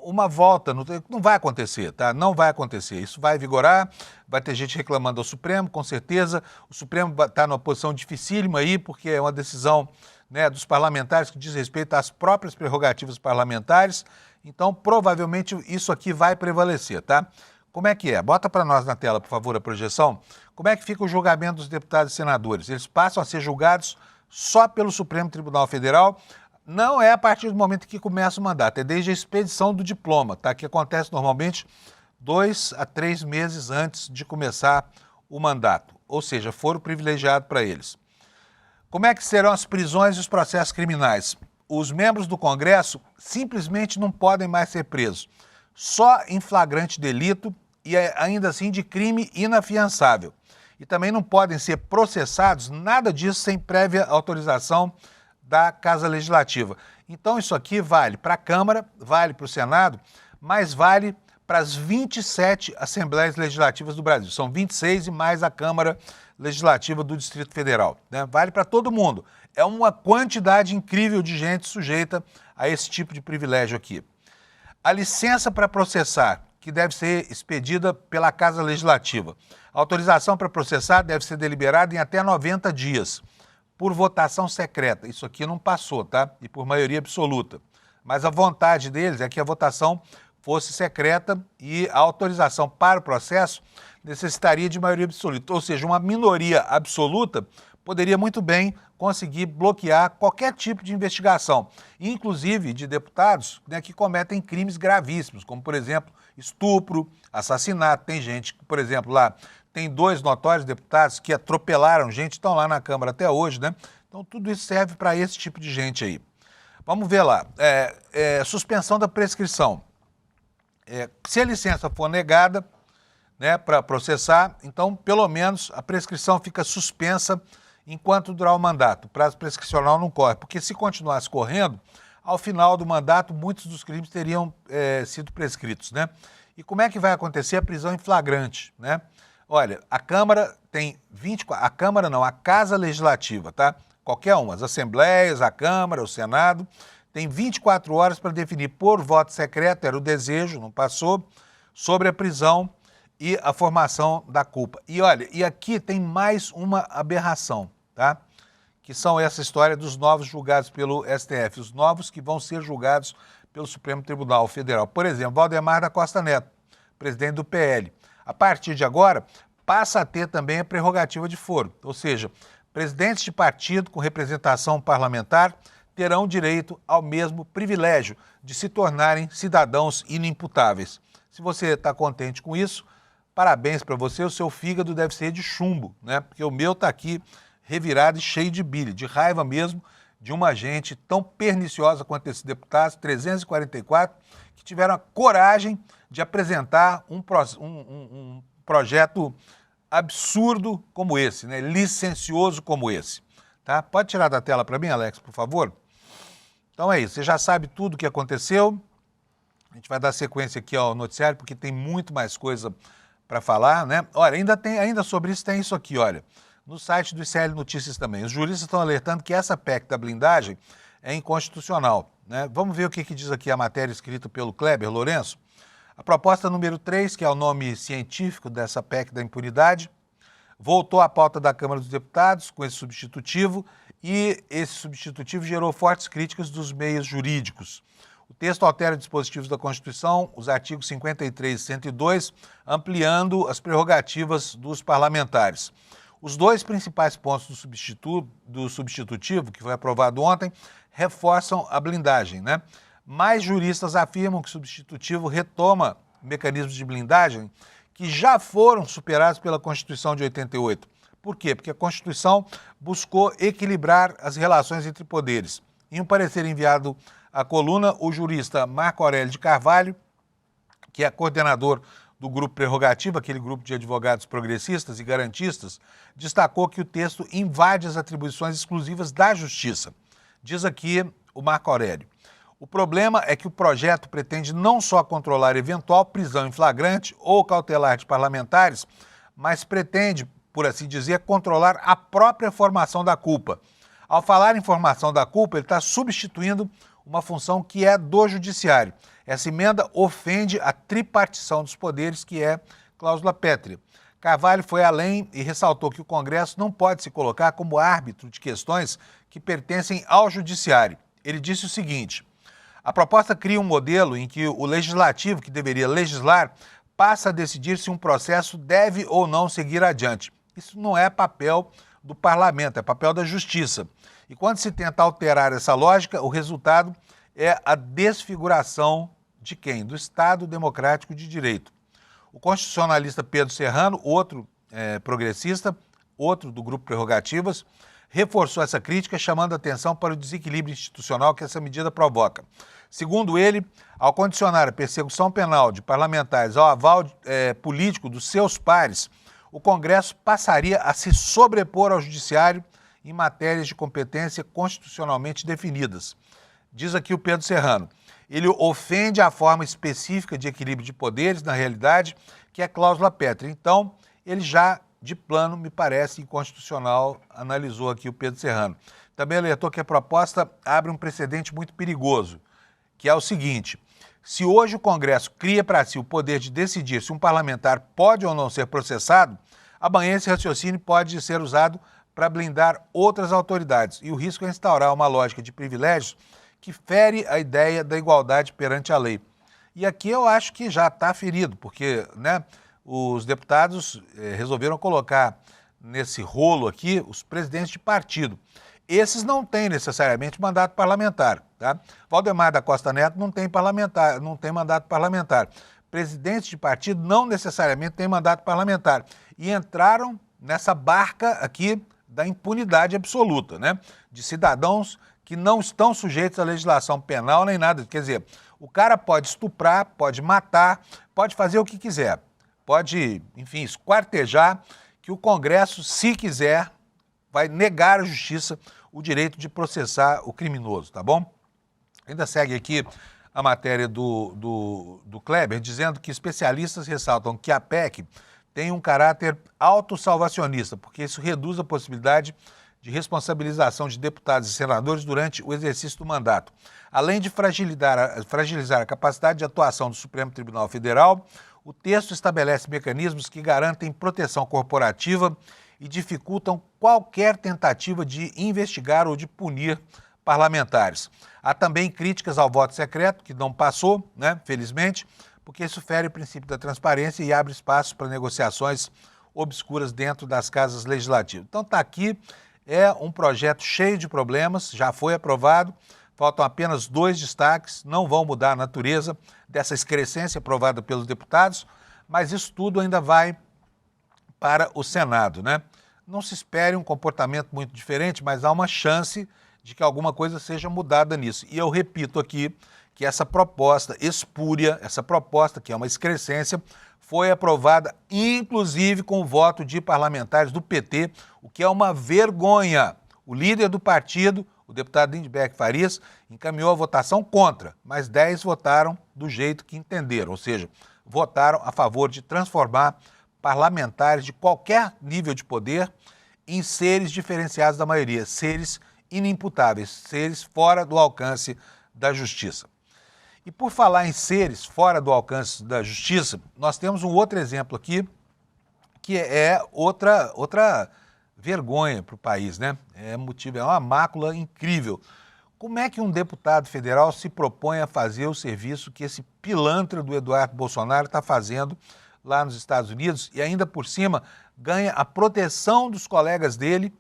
uma volta, não vai acontecer, tá? Não vai acontecer. Isso vai vigorar, vai ter gente reclamando ao Supremo, com certeza. O Supremo está numa posição dificílima aí, porque é uma decisão, né, dos parlamentares que diz respeito às próprias prerrogativas parlamentares. Então, provavelmente, isso aqui vai prevalecer, tá? Como é que é? Bota para nós na tela, por favor, a projeção. Como é que fica o julgamento dos deputados e senadores? Eles passam a ser julgados só pelo Supremo Tribunal Federal. Não é a partir do momento que começa o mandato, é desde a expedição do diploma, tá? Que acontece normalmente 2 a 3 meses antes de começar o mandato. Ou seja, foro privilegiado para eles. Como é que serão as prisões e os processos criminais? Os membros do Congresso simplesmente não podem mais ser presos. Só em flagrante delito e ainda assim de crime inafiançável. E também não podem ser processados, nada disso sem prévia autorização da Casa Legislativa. Então isso aqui vale para a Câmara, vale para o Senado, mas vale para as 27 Assembleias Legislativas do Brasil. São 26 e mais a Câmara Legislativa do Distrito Federal, né? Vale para todo mundo. É uma quantidade incrível de gente sujeita a esse tipo de privilégio aqui. A licença para processar, que deve ser expedida pela Casa Legislativa. A autorização para processar deve ser deliberada em até 90 dias, por votação secreta. Isso aqui não passou, tá? E por maioria absoluta. Mas a vontade deles é que a votação fosse secreta e a autorização para o processo necessitaria de maioria absoluta. Ou seja, uma minoria absoluta poderia muito bem conseguir bloquear qualquer tipo de investigação, inclusive de deputados, né, que cometem crimes gravíssimos, como, por exemplo, estupro, assassinato. Tem gente que, por exemplo, lá tem 2 notórios deputados que atropelaram gente, estão lá na Câmara até hoje, né? Então tudo isso serve para esse tipo de gente aí. Vamos ver lá. Suspensão da prescrição. Se a licença for negada, né, para processar, então pelo menos a prescrição fica suspensa enquanto durar o mandato. O prazo prescricional não corre, porque se continuasse correndo, ao final do mandato, muitos dos crimes teriam sido prescritos, né? E como é que vai acontecer a prisão em flagrante, né? Olha, a Câmara tem 24... A Câmara não, a Casa Legislativa, tá? Qualquer uma, as Assembleias, a Câmara, o Senado, tem 24 horas para definir por voto secreto, era o desejo, não passou, sobre a prisão e a formação da culpa. E olha, e aqui tem mais uma aberração, tá? Que são essa história dos novos julgados pelo STF, os novos que vão ser julgados pelo Supremo Tribunal Federal. Por exemplo, Valdemar da Costa Neto, presidente do PL. A partir de agora, passa a ter também a prerrogativa de foro, ou seja, presidentes de partido com representação parlamentar terão direito ao mesmo privilégio de se tornarem cidadãos inimputáveis. Se você está contente com isso, parabéns para você, o seu fígado deve ser de chumbo, né? Porque o meu está aqui revirado e cheio de bile, de raiva mesmo, de uma gente tão perniciosa quanto esses deputados, 344, que tiveram a coragem de apresentar um projeto absurdo como esse, né? Licencioso como esse. Tá? Pode tirar da tela para mim, Alex, por favor? Então é isso, você já sabe tudo o que aconteceu. A gente vai dar sequência aqui ao noticiário, porque tem muito mais coisa para falar, né? Olha, ainda sobre isso tem isso aqui, olha. No site do ICL Notícias também. Os juristas estão alertando que essa PEC da blindagem é inconstitucional, né? Vamos ver o que diz aqui a matéria escrita pelo Kleber Lourenço. A proposta número 3, que é o nome científico dessa PEC da impunidade, voltou à pauta da Câmara dos Deputados com esse substitutivo e esse substitutivo gerou fortes críticas dos meios jurídicos. O texto altera dispositivos da Constituição, os artigos 53 e 102, ampliando as prerrogativas dos parlamentares. Os dois principais pontos do substitutivo, que foi aprovado ontem, reforçam a blindagem, né? Mais juristas afirmam que o substitutivo retoma mecanismos de blindagem que já foram superados pela Constituição de 88. Por quê? Porque a Constituição buscou equilibrar as relações entre poderes. Em um parecer enviado à coluna, o jurista Marco Aurélio de Carvalho, que é coordenador do Grupo Prerrogativa, aquele grupo de advogados progressistas e garantistas, destacou que o texto invade as atribuições exclusivas da Justiça. Diz aqui o Marco Aurélio. O problema é que o projeto pretende não só controlar eventual prisão em flagrante ou cautelar de parlamentares, mas pretende, por assim dizer, controlar a própria formação da culpa. Ao falar em formação da culpa, ele está substituindo uma função que é do judiciário. Essa emenda ofende a tripartição dos poderes, que é cláusula pétrea. Carvalho foi além e ressaltou que o Congresso não pode se colocar como árbitro de questões que pertencem ao judiciário. Ele disse o seguinte: a proposta cria um modelo em que o legislativo, que deveria legislar, passa a decidir se um processo deve ou não seguir adiante. Isso não é papel do parlamento, é papel da justiça. E quando se tenta alterar essa lógica, o resultado é a desfiguração de quem? Do Estado Democrático de Direito. O constitucionalista Pedro Serrano, outro progressista, outro do Grupo Prerrogativas, reforçou essa crítica, chamando a atenção para o desequilíbrio institucional que essa medida provoca. Segundo ele, ao condicionar a persecução penal de parlamentares ao aval político dos seus pares, o Congresso passaria a se sobrepor ao Judiciário em matérias de competência constitucionalmente definidas. Diz aqui o Pedro Serrano, ele ofende a forma específica de equilíbrio de poderes, na realidade, que é a cláusula pétrea. Então, ele já, de plano, me parece inconstitucional, analisou aqui o Pedro Serrano. Também alertou que a proposta abre um precedente muito perigoso, que é o seguinte: se hoje o Congresso cria para si o poder de decidir se um parlamentar pode ou não ser processado, amanhã esse raciocínio pode ser usado para blindar outras autoridades. E o risco é instaurar uma lógica de privilégios que fere a ideia da igualdade perante a lei. E aqui eu acho que já está ferido, porque, né, os deputados resolveram colocar nesse rolo aqui os presidentes de partido. Esses não têm necessariamente mandato parlamentar, tá? Valdemar da Costa Neto não tem mandato parlamentar. Presidentes de partido não necessariamente têm mandato parlamentar. E entraram nessa barca aqui da impunidade absoluta, né? De cidadãos que não estão sujeitos à legislação penal nem nada. Quer dizer, o cara pode estuprar, pode matar, pode fazer o que quiser. Pode, enfim, esquartejar, que o Congresso, se quiser, vai negar à justiça o direito de processar o criminoso, tá bom? Ainda segue aqui a matéria do Kleber, dizendo que especialistas ressaltam que a PEC tem um caráter autossalvacionista, porque isso reduz a possibilidade de responsabilização de deputados e senadores durante o exercício do mandato. Além de fragilizar a capacidade de atuação do Supremo Tribunal Federal, o texto estabelece mecanismos que garantem proteção corporativa e dificultam qualquer tentativa de investigar ou de punir parlamentares. Há também críticas ao voto secreto, que não passou, né, felizmente, porque isso fere o princípio da transparência e abre espaço para negociações obscuras dentro das casas legislativas. Então está aqui, é um projeto cheio de problemas, já foi aprovado, faltam apenas 2 destaques, não vão mudar a natureza dessa excrescência aprovada pelos deputados, mas isso tudo ainda vai para o Senado, né? Não se espere um comportamento muito diferente, mas há uma chance de que alguma coisa seja mudada nisso. E eu repito aqui que essa proposta espúria, essa proposta que é uma excrescência, foi aprovada inclusive com o voto de parlamentares do PT, o que é uma vergonha. O líder do partido, o deputado Lindbergh Farias, encaminhou a votação contra, mas 10 votaram do jeito que entenderam, ou seja, votaram a favor de transformar parlamentares de qualquer nível de poder em seres diferenciados da maioria, seres inimputáveis, seres fora do alcance da justiça. E por falar em seres fora do alcance da justiça, nós temos um outro exemplo aqui, que é outra vergonha para o país, né? É uma mácula incrível. Como é que um deputado federal se propõe a fazer o serviço que esse pilantra do Eduardo Bolsonaro está fazendo lá nos Estados Unidos e ainda por cima ganha a proteção dos colegas dele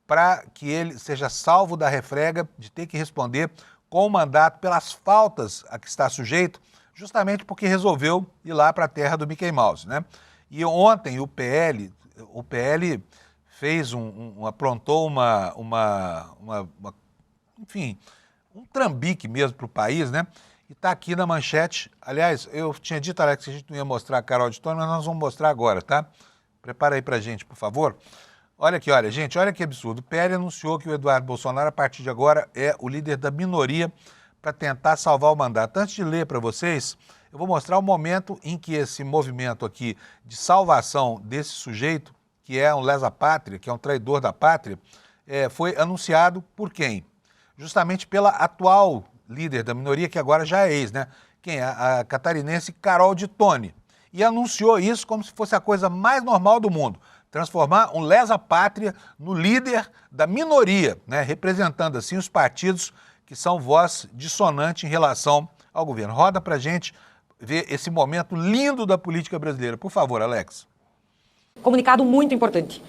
para que ele seja salvo da refrega de ter que responder com o mandato pelas faltas a que está sujeito, justamente porque resolveu ir lá para a terra do Mickey Mouse, né? E ontem o PL fez aprontou enfim, um trambique mesmo para o país, né? E está aqui na manchete. Aliás, eu tinha dito, Alex, que a gente não ia mostrar a cara ao auditório, mas nós vamos mostrar agora, tá? Prepara aí para a gente, por favor. Olha aqui, olha, gente, olha que absurdo. O PL anunciou que o Eduardo Bolsonaro, a partir de agora, é o líder da minoria para tentar salvar o mandato. Antes de ler para vocês, eu vou mostrar o momento em que esse movimento aqui de salvação desse sujeito, que é um lesa-pátria, que é um traidor da pátria, foi anunciado por quem? Justamente pela atual líder da minoria, que agora já é ex, né? Quem é? A catarinense Carol de Tone. E anunciou isso como se fosse a coisa mais normal do mundo. Transformar um lesa-pátria no líder da minoria, né? Representando assim os partidos que são voz dissonante em relação ao governo. Roda pra gente ver esse momento lindo da política brasileira. Por favor, Alex. Comunicado muito importante,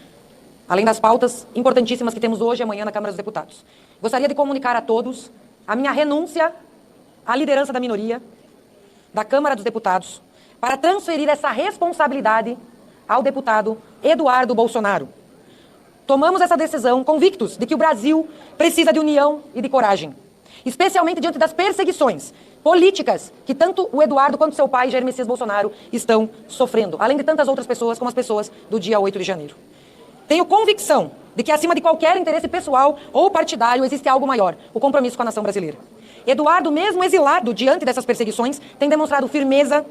além das pautas importantíssimas que temos hoje e amanhã na Câmara dos Deputados. Gostaria de comunicar a todos a minha renúncia à liderança da minoria da Câmara dos Deputados para transferir essa responsabilidade ao deputado Eduardo Bolsonaro. Tomamos essa decisão convictos de que o Brasil precisa de união e de coragem, especialmente diante das perseguições políticas que tanto o Eduardo quanto seu pai, Jair Messias Bolsonaro, estão sofrendo, além de tantas outras pessoas, como as pessoas do dia 8 de janeiro. Tenho convicção de que acima de qualquer interesse pessoal ou partidário existe algo maior, o compromisso com a nação brasileira. Eduardo, mesmo exilado diante dessas perseguições, tem demonstrado firmeza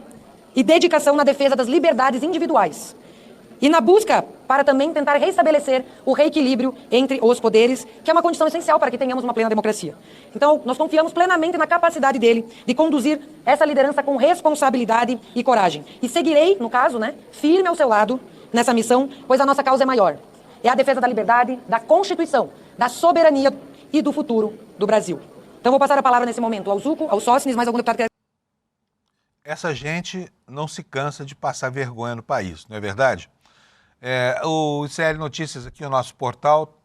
e dedicação na defesa das liberdades individuais e na busca para também tentar restabelecer o reequilíbrio entre os poderes, que é uma condição essencial para que tenhamos uma plena democracia. Então, nós confiamos plenamente na capacidade dele de conduzir essa liderança com responsabilidade e coragem. E seguirei, no caso, firme ao seu lado nessa missão, pois a nossa causa é maior. É a defesa da liberdade, da Constituição, da soberania e do futuro do Brasil. Então, vou passar a palavra nesse momento ao Zuco, ao Sócines, mais algum deputado que quer... Essa gente não se cansa de passar vergonha no país, não é verdade? O ICL Notícias, aqui no nosso portal,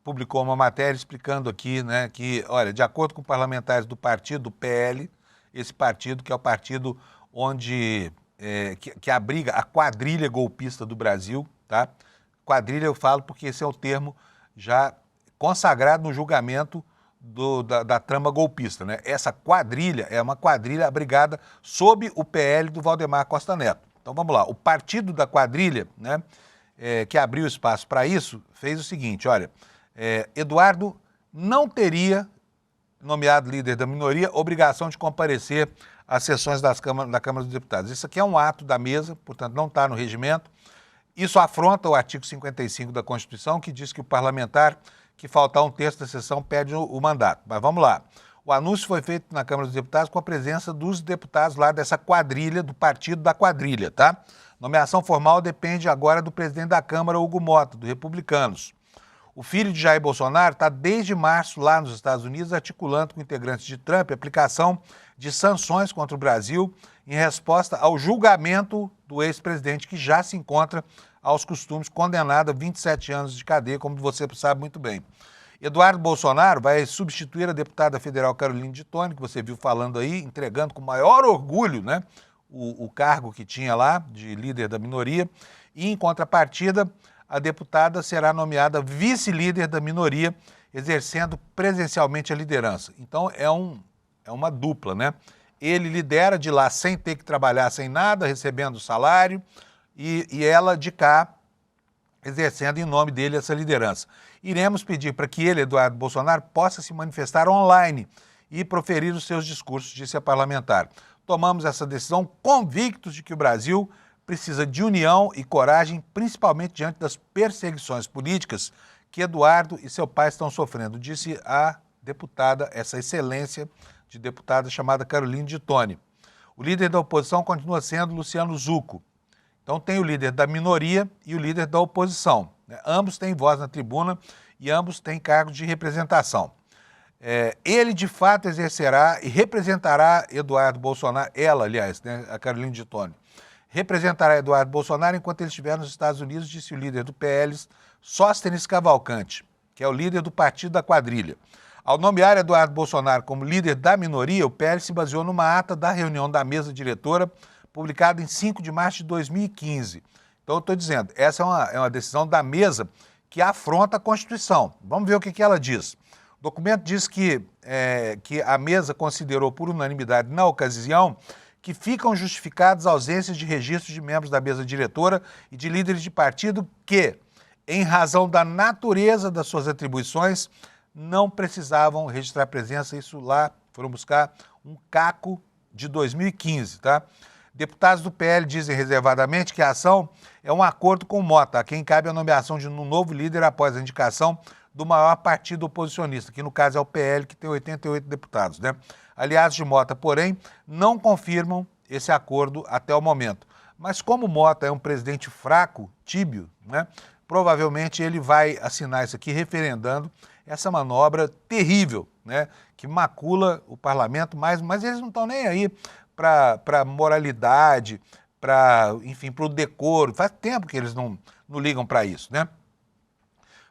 publicou uma matéria explicando aqui, né, que, olha, de acordo com parlamentares do partido PL, esse partido que é o partido onde que abriga a quadrilha golpista do Brasil, tá? Quadrilha eu falo porque esse é o termo já consagrado no julgamento da trama golpista, né? Essa quadrilha é uma quadrilha abrigada sob o PL do Valdemar Costa Neto. Então vamos lá, o partido da quadrilha, né, que abriu espaço para isso, fez o seguinte, olha, Eduardo não teria nomeado líder da minoria, obrigação de comparecer às sessões da Câmara dos Deputados. Isso aqui é um ato da mesa, portanto não está no regimento. Isso afronta o artigo 55 da Constituição, que diz que o parlamentar que faltar um terço da sessão perde o mandato. Mas vamos lá. O anúncio foi feito na Câmara dos Deputados com a presença dos deputados lá dessa quadrilha, do partido da quadrilha, tá? Nomeação formal depende agora do presidente da Câmara, Hugo Mota, do Republicanos. O filho de Jair Bolsonaro está desde março lá nos Estados Unidos articulando com integrantes de Trump a aplicação de sanções contra o Brasil em resposta ao julgamento do ex-presidente que já se encontra aos costumes, condenado a 27 anos de cadeia, como você sabe muito bem. Eduardo Bolsonaro vai substituir a deputada federal Caroline de Toni, que você viu falando aí, entregando com maior orgulho, né, o cargo que tinha lá de líder da minoria, e em contrapartida, a deputada será nomeada vice-líder da minoria, exercendo presencialmente a liderança. Então é uma dupla, né? Ele lidera de lá sem ter que trabalhar, sem nada, recebendo salário, e ela de cá exercendo em nome dele essa liderança. Iremos pedir para que ele, Eduardo Bolsonaro, possa se manifestar online e proferir os seus discursos, disse a parlamentar. Tomamos essa decisão convictos de que o Brasil precisa de união e coragem, principalmente diante das perseguições políticas que Eduardo e seu pai estão sofrendo, disse a deputada, essa excelência de deputada chamada Caroline de Toni. O líder da oposição continua sendo Luciano Zucco. Então tem o líder da minoria e o líder da oposição, né? Ambos têm voz na tribuna e ambos têm cargo de representação. Ele, de fato, exercerá e representará Eduardo Bolsonaro, ela, aliás, né, a Caroline de Toni, representará Eduardo Bolsonaro enquanto ele estiver nos Estados Unidos, disse o líder do PL, Sóstenes Cavalcante, que é o líder do partido da quadrilha. Ao nomear Eduardo Bolsonaro como líder da minoria, o PL se baseou numa ata da reunião da mesa diretora, publicada em 5 de março de 2015. Então, eu estou dizendo, essa é uma decisão da mesa que afronta a Constituição. Vamos ver o que ela diz. O documento diz que a mesa considerou por unanimidade, na ocasião, que ficam justificadas ausências de registros de membros da mesa diretora e de líderes de partido que, em razão da natureza das suas atribuições, não precisavam registrar presença. Isso lá, foram buscar um caco de 2015, tá? Deputados do PL dizem reservadamente que a ação é um acordo com o Mota, a quem cabe a nomeação de um novo líder após a indicação do maior partido oposicionista, que no caso é o PL, que tem 88 deputados, né? Aliados de Mota, porém, não confirmam esse acordo até o momento. Mas como Mota é um presidente fraco, tíbio, né? Provavelmente ele vai assinar isso aqui referendando essa manobra terrível, né? Que macula o parlamento, mas eles não estão nem aí para moralidade, para o decoro. Faz tempo que eles não ligam para isso, né?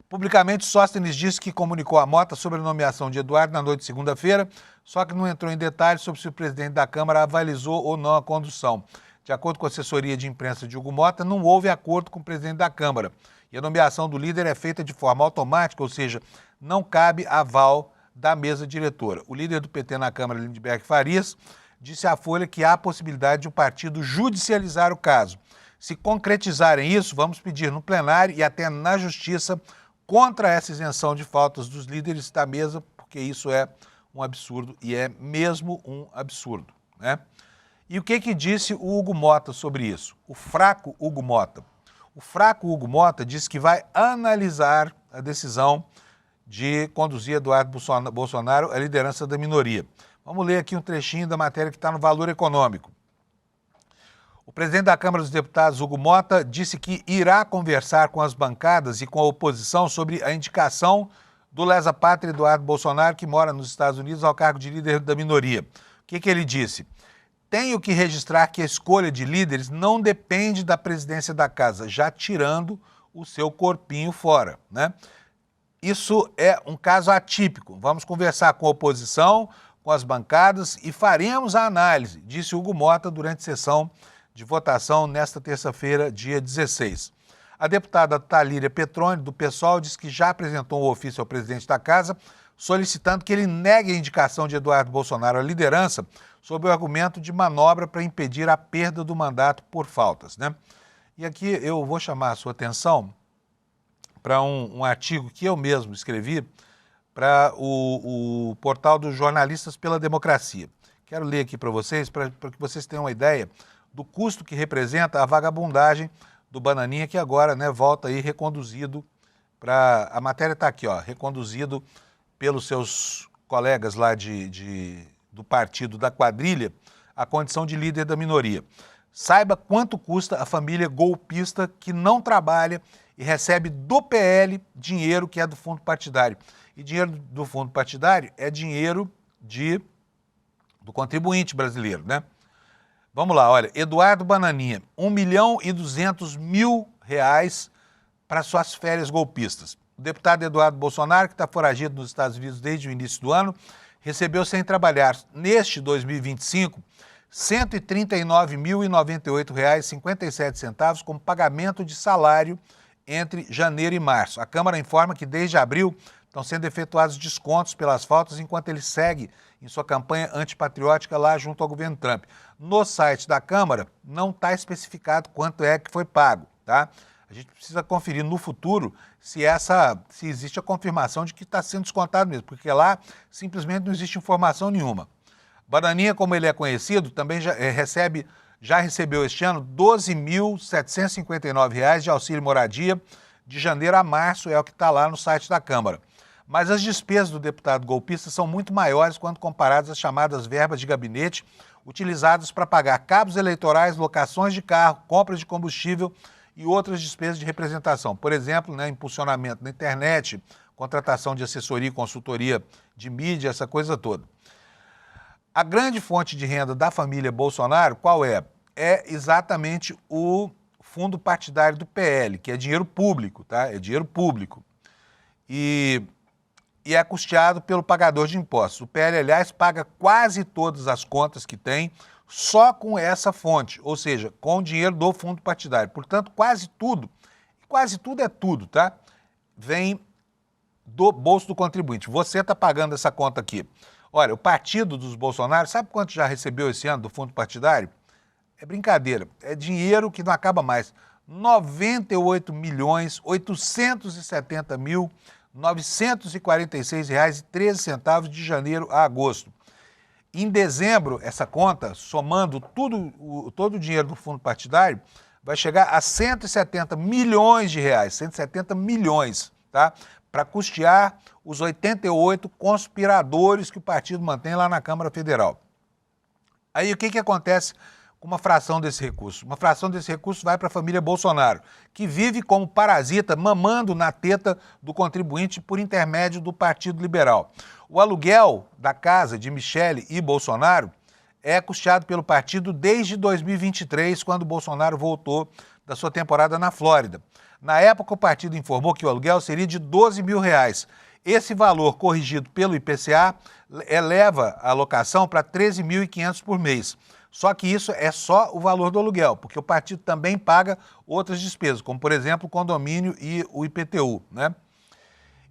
Publicamente, Sóstenes disse que comunicou a Mota sobre a nomeação de Eduardo na noite de segunda-feira, só que não entrou em detalhes sobre se o presidente da Câmara avalizou ou não a condução. De acordo com a assessoria de imprensa de Hugo Mota, não houve acordo com o presidente da Câmara. E a nomeação do líder é feita de forma automática, ou seja, não cabe aval da mesa diretora. O líder do PT na Câmara, Lindbergh Farias, disse à Folha que há a possibilidade de o partido judicializar o caso. Se concretizarem isso, vamos pedir no plenário e até na Justiça contra essa isenção de faltas dos líderes da mesa, porque isso é um absurdo e é mesmo um absurdo, né? E o que disse o Hugo Mota sobre isso? O fraco Hugo Mota. O fraco Hugo Mota disse que vai analisar a decisão de conduzir Eduardo Bolsonaro à liderança da minoria. Vamos ler aqui um trechinho da matéria que está no Valor Econômico. O presidente da Câmara dos Deputados, Hugo Mota, disse que irá conversar com as bancadas e com a oposição sobre a indicação do lesa-pátria Eduardo Bolsonaro, que mora nos Estados Unidos, ao cargo de líder da minoria. O que ele disse? Tenho que registrar que a escolha de líderes não depende da presidência da casa, já tirando o seu corpinho fora, né? Isso é um caso atípico. Vamos conversar com a oposição, com as bancadas e faremos a análise, disse Hugo Mota durante sessão de votação nesta terça-feira, dia 16. A deputada Thalíria Petroni, do PSOL, disse que já apresentou um ofício ao presidente da casa, solicitando que ele negue a indicação de Eduardo Bolsonaro à liderança sob o argumento de manobra para impedir a perda do mandato por faltas, né? E aqui eu vou chamar a sua atenção para um artigo que eu mesmo escrevi para o portal dos Jornalistas pela Democracia. Quero ler aqui para vocês, para que vocês tenham uma ideia do custo que representa a vagabundagem do Bananinha, que agora, né, volta aí reconduzido para... A matéria está aqui, ó, reconduzido pelos seus colegas lá do partido da quadrilha à condição de líder da minoria. Saiba quanto custa a família golpista que não trabalha e recebe do PL dinheiro que é do fundo partidário. E dinheiro do fundo partidário é dinheiro do contribuinte brasileiro, né? Vamos lá, olha, Eduardo Bananinha, R$1.200.000 para suas férias golpistas. O deputado Eduardo Bolsonaro, que está foragido nos Estados Unidos desde o início do ano, recebeu sem trabalhar neste 2025 R$ 139.098,57 como pagamento de salário entre janeiro e março. A Câmara informa que desde abril estão sendo efetuados descontos pelas faltas enquanto ele segue em sua campanha antipatriótica lá junto ao governo Trump. No site da Câmara não está especificado quanto é que foi pago, tá? A gente precisa conferir no futuro se existe a confirmação de que está sendo descontado mesmo, porque lá simplesmente não existe informação nenhuma. Bananinha, como ele é conhecido, também já recebeu este ano R$ 12.759 de auxílio moradia de janeiro a março, é o que está lá no site da Câmara. Mas as despesas do deputado golpista são muito maiores quando comparadas às chamadas verbas de gabinete utilizadas para pagar cabos eleitorais, locações de carro, compras de combustível e outras despesas de representação. Por exemplo, né, impulsionamento na internet, contratação de assessoria e consultoria de mídia, essa coisa toda. A grande fonte de renda da família Bolsonaro, qual é? É exatamente o fundo partidário do PL, que é dinheiro público, tá? É dinheiro público. E é custeado pelo pagador de impostos. O PL, aliás, paga quase todas as contas que tem só com essa fonte, ou seja, com o dinheiro do fundo partidário. Portanto, quase tudo é tudo, tá? Vem do bolso do contribuinte. Você está pagando essa conta aqui. Olha, o partido dos Bolsonaro, sabe quanto já recebeu esse ano do fundo partidário? É brincadeira, é dinheiro que não acaba mais. R$ 98.870.946,13 de janeiro a agosto. Em dezembro, essa conta, somando todo o dinheiro do fundo partidário, vai chegar a R$ 170 milhões, 170 milhões, tá? Para custear os 88 conspiradores que o partido mantém lá na Câmara Federal. Aí o que acontece com uma fração desse recurso? Uma fração desse recurso vai para a família Bolsonaro, que vive como parasita, mamando na teta do contribuinte por intermédio do Partido Liberal. O aluguel da casa de Michele e Bolsonaro é custeado pelo partido desde 2023, quando Bolsonaro voltou da sua temporada na Flórida. Na época, o partido informou que o aluguel seria de R$ 12 mil. Esse valor, corrigido pelo IPCA, eleva a alocação para R$ 13.500 por mês. Só que isso é só o valor do aluguel, porque o partido também paga outras despesas, como, por exemplo, o condomínio e o IPTU, né?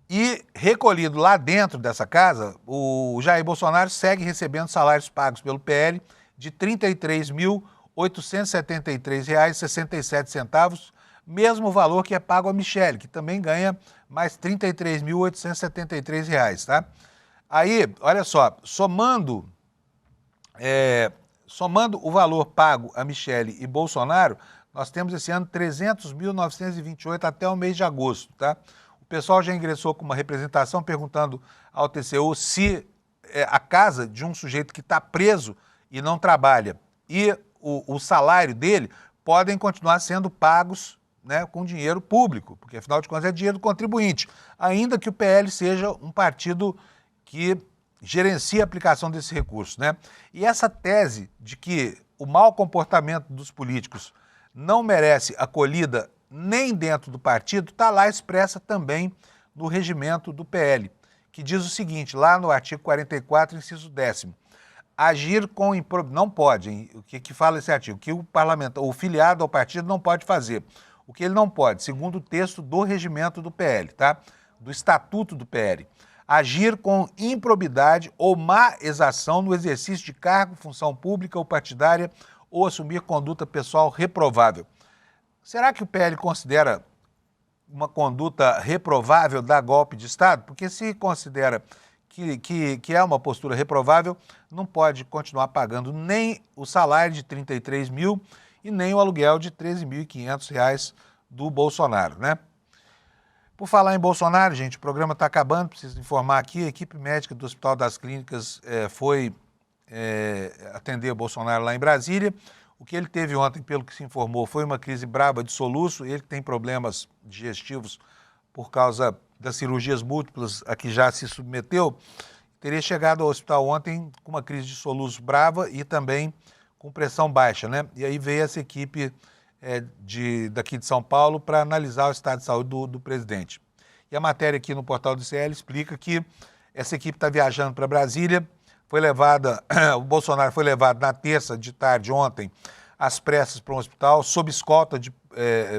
E recolhido lá dentro dessa casa, o Jair Bolsonaro segue recebendo salários pagos pelo PL de R$ 33.873,67, mesmo valor que é pago a Michele, que também ganha mais R$ 33.873, tá? Aí, olha só, somando o valor pago a Michele e Bolsonaro, nós temos esse ano 300.928 até o mês de agosto, tá? O pessoal já ingressou com uma representação perguntando ao TCU se a casa de um sujeito que está preso e não trabalha e o salário dele podem continuar sendo pagos, né, com dinheiro público, porque afinal de contas é dinheiro do contribuinte, ainda que o PL seja um partido que gerencia a aplicação desse recurso, né? E essa tese de que o mau comportamento dos políticos não merece acolhida nem dentro do partido está lá expressa também no regimento do PL, que diz o seguinte, lá no artigo 44, inciso 10º, agir com improbidade, não pode, hein? O que fala esse artigo? Que o parlamentar, o filiado ao partido não pode fazer. O que ele não pode, segundo o texto do regimento do PL, tá? Do estatuto do PL, agir com improbidade ou má exação no exercício de cargo, função pública ou partidária ou assumir conduta pessoal reprovável. Será que o PL considera uma conduta reprovável dá golpe de Estado? Porque se considera que é uma postura reprovável, não pode continuar pagando nem o salário de 33 mil e nem o aluguel de 13.500 reais do Bolsonaro, né? Por falar em Bolsonaro, gente, o programa está acabando, preciso informar aqui, a equipe médica do Hospital das Clínicas foi atender o Bolsonaro lá em Brasília. O que ele teve ontem, pelo que se informou, foi uma crise braba de soluço. Ele tem problemas digestivos por causa das cirurgias múltiplas a que já se submeteu. Teria chegado ao hospital ontem com uma crise de soluço brava e também com pressão baixa, né? E aí veio essa equipe daqui de São Paulo para analisar o estado de saúde do presidente. E a matéria aqui no portal do ICL explica que essa equipe está viajando para Brasília, o Bolsonaro foi levado na terça de tarde ontem às pressas para um hospital, sob escolta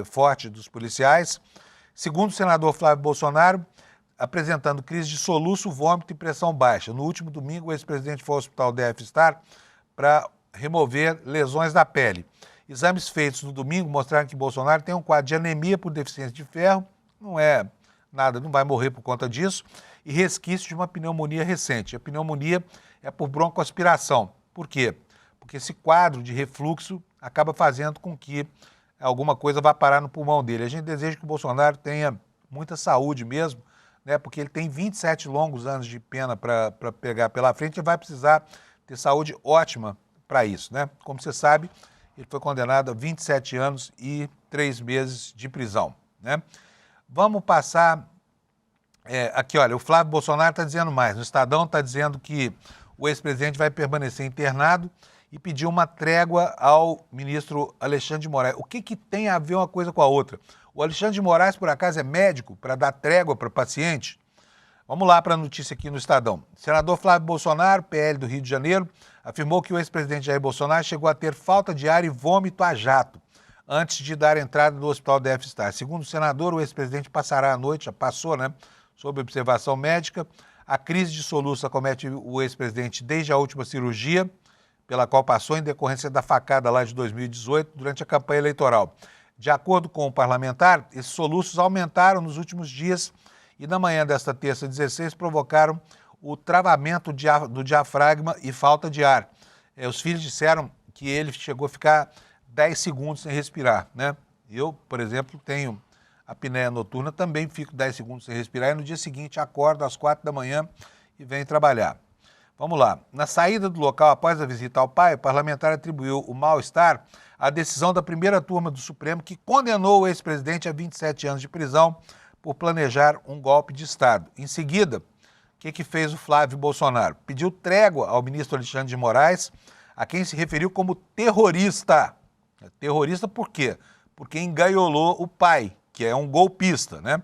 forte dos policiais. Segundo o senador Flávio Bolsonaro, apresentando crise de soluço, vômito e pressão baixa. No último domingo, o ex-presidente foi ao hospital DF-Star para remover lesões da pele. Exames feitos no domingo mostraram que Bolsonaro tem um quadro de anemia por deficiência de ferro, não é nada, não vai morrer por conta disso, e resquício de uma pneumonia recente. A pneumonia é por broncoaspiração. Por quê? Porque esse quadro de refluxo acaba fazendo com que alguma coisa vá parar no pulmão dele. A gente deseja que o Bolsonaro tenha muita saúde mesmo, né? Porque ele tem 27 longos anos de pena para pegar pela frente e vai precisar ter saúde ótima para isso, né? Como você sabe, ele foi condenado a 27 anos e 3 meses de prisão, né? Vamos passar aqui, olha, o Flávio Bolsonaro está dizendo mais. No Estadão está dizendo que o ex-presidente vai permanecer internado e pediu uma trégua ao ministro Alexandre de Moraes. O que tem a ver uma coisa com a outra? O Alexandre de Moraes, por acaso, é médico para dar trégua para paciente? Vamos lá para a notícia aqui no Estadão. Senador Flávio Bolsonaro, PL do Rio de Janeiro, afirmou que o ex-presidente Jair Bolsonaro chegou a ter falta de ar e vômito a jato antes de dar entrada no hospital DF-Star. Segundo o senador, o ex-presidente passará a noite, já passou, né, sob observação médica. A crise de soluço acomete o ex-presidente desde a última cirurgia, pela qual passou em decorrência da facada lá de 2018, durante a campanha eleitoral. De acordo com o parlamentar, esses soluços aumentaram nos últimos dias e na manhã desta terça 16 provocaram o travamento do diafragma e falta de ar. Os filhos disseram que ele chegou a ficar 10 segundos sem respirar, né? Eu, por exemplo, tenho apneia noturna, também fico 10 segundos sem respirar e no dia seguinte acordo às 4 da manhã e venho trabalhar. Vamos lá. Na saída do local após a visita ao pai, o parlamentar atribuiu o mal-estar à decisão da primeira turma do Supremo que condenou o ex-presidente a 27 anos de prisão por planejar um golpe de Estado. Em seguida, o que fez o Flávio Bolsonaro? Pediu trégua ao ministro Alexandre de Moraes, a quem se referiu como terrorista. Terrorista por quê? Porque engaiolou o pai, que é um golpista, né?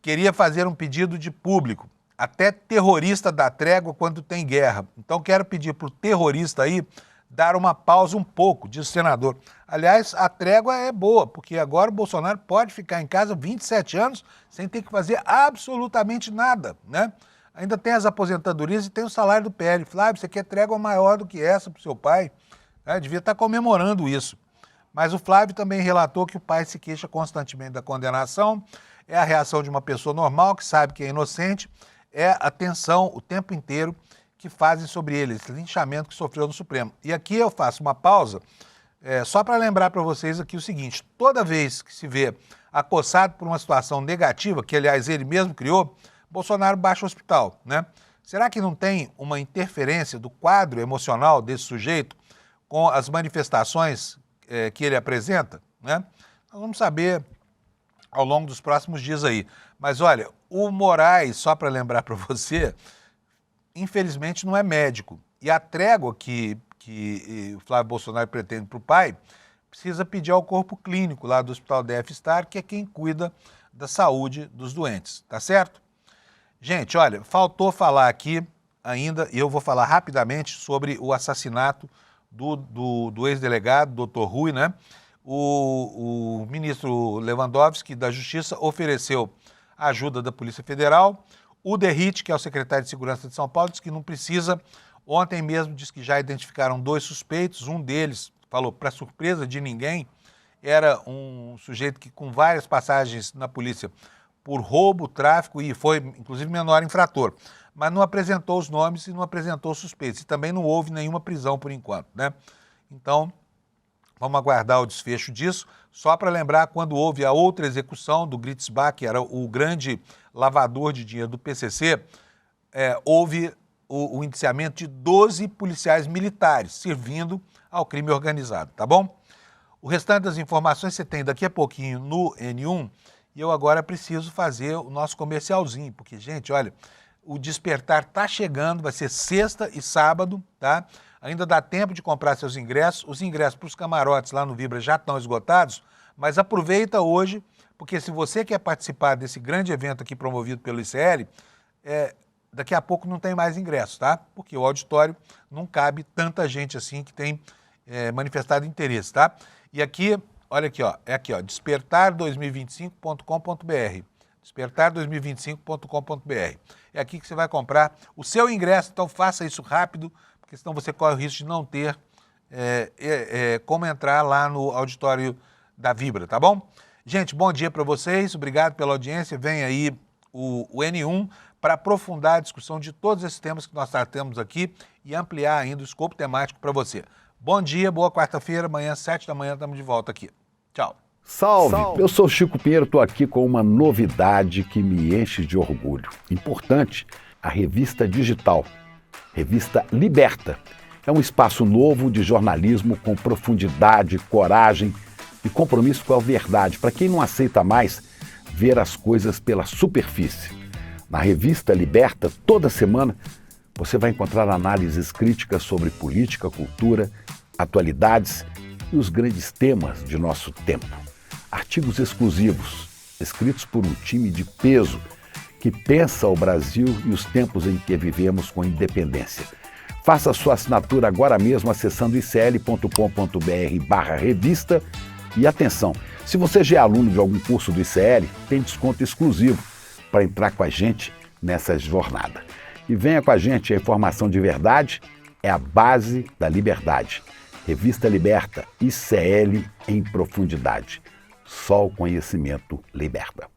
Queria fazer um pedido de público. Até terrorista dá trégua quando tem guerra. Então quero pedir para o terrorista aí dar uma pausa um pouco, diz o senador. Aliás, a trégua é boa, porque agora o Bolsonaro pode ficar em casa 27 anos sem ter que fazer absolutamente nada, né? Ainda tem as aposentadorias e tem o salário do PL. Flávio, você quer trégua maior do que essa para o seu pai? Devia estar comemorando isso. Mas o Flávio também relatou que o pai se queixa constantemente da condenação, é a reação de uma pessoa normal que sabe que é inocente, é a tensão o tempo inteiro que fazem sobre ele, esse linchamento que sofreu no Supremo. E aqui eu faço uma pausa, só para lembrar para vocês aqui o seguinte: toda vez que se vê acossado por uma situação negativa, que aliás ele mesmo criou, Bolsonaro baixa o hospital, né? Será que não tem uma interferência do quadro emocional desse sujeito com as manifestações que ele apresenta, né? Nós vamos saber ao longo dos próximos dias aí. Mas olha, o Moraes, só para lembrar para você, infelizmente não é médico. E a trégua que o Flávio Bolsonaro pretende para o pai, precisa pedir ao corpo clínico lá do Hospital DF-Star, que é quem cuida da saúde dos doentes, tá certo? Gente, olha, faltou falar aqui ainda, e eu vou falar rapidamente sobre o assassinato do ex-delegado, doutor Rui, né? O ministro Lewandowski, da Justiça, ofereceu a ajuda da Polícia Federal. O Derrite, que é o secretário de Segurança de São Paulo, disse que não precisa. Ontem mesmo disse que já identificaram 2 suspeitos. Um deles, falou, para surpresa de ninguém, era um sujeito que com várias passagens na polícia por roubo, tráfico e foi, inclusive, menor infrator. Mas não apresentou os nomes e não apresentou suspeitos. E também não houve nenhuma prisão por enquanto, né? Então, vamos aguardar o desfecho disso. Só para lembrar, quando houve a outra execução do Gritzbach, que era o grande lavador de dinheiro do PCC, houve o indiciamento de 12 policiais militares servindo ao crime organizado, tá bom? O restante das informações você tem daqui a pouquinho no N1 e eu agora preciso fazer o nosso comercialzinho, porque, gente, olha, o Despertar tá chegando, vai ser sexta e sábado, tá? Ainda dá tempo de comprar seus ingressos. Os ingressos para os camarotes lá no Vibra já estão esgotados, mas aproveita hoje, porque se você quer participar desse grande evento aqui promovido pelo ICL, daqui a pouco não tem mais ingressos, tá? Porque o auditório não cabe tanta gente assim que tem manifestado interesse, tá? E aqui, olha aqui, ó, despertar2025.com.br, despertar2025.com.br. É aqui que você vai comprar o seu ingresso, então faça isso rápido, porque senão você corre o risco de não ter como entrar lá no auditório da Vibra, tá bom? Gente, bom dia para vocês, obrigado pela audiência, vem aí o N1 para aprofundar a discussão de todos esses temas que nós tratamos aqui e ampliar ainda o escopo temático para você. Bom dia, boa quarta-feira, amanhã, 7 da manhã, estamos de volta aqui. Tchau. Salve! Eu sou Chico Pinheiro, estou aqui com uma novidade que me enche de orgulho. Importante, a revista digital, revista Liberta. É um espaço novo de jornalismo com profundidade, coragem e compromisso com a verdade, para quem não aceita mais ver as coisas pela superfície. Na revista Liberta, toda semana, você vai encontrar análises críticas sobre política, cultura, atualidades e os grandes temas de nosso tempo. Artigos exclusivos, escritos por um time de peso que pensa o Brasil e os tempos em que vivemos com independência. Faça sua assinatura agora mesmo acessando icl.com.br/revista e atenção, se você já é aluno de algum curso do ICL, tem desconto exclusivo para entrar com a gente nessa jornada. E venha com a gente, a informação de verdade é a base da liberdade. Revista Liberta, ICL em profundidade. Só o conhecimento liberta.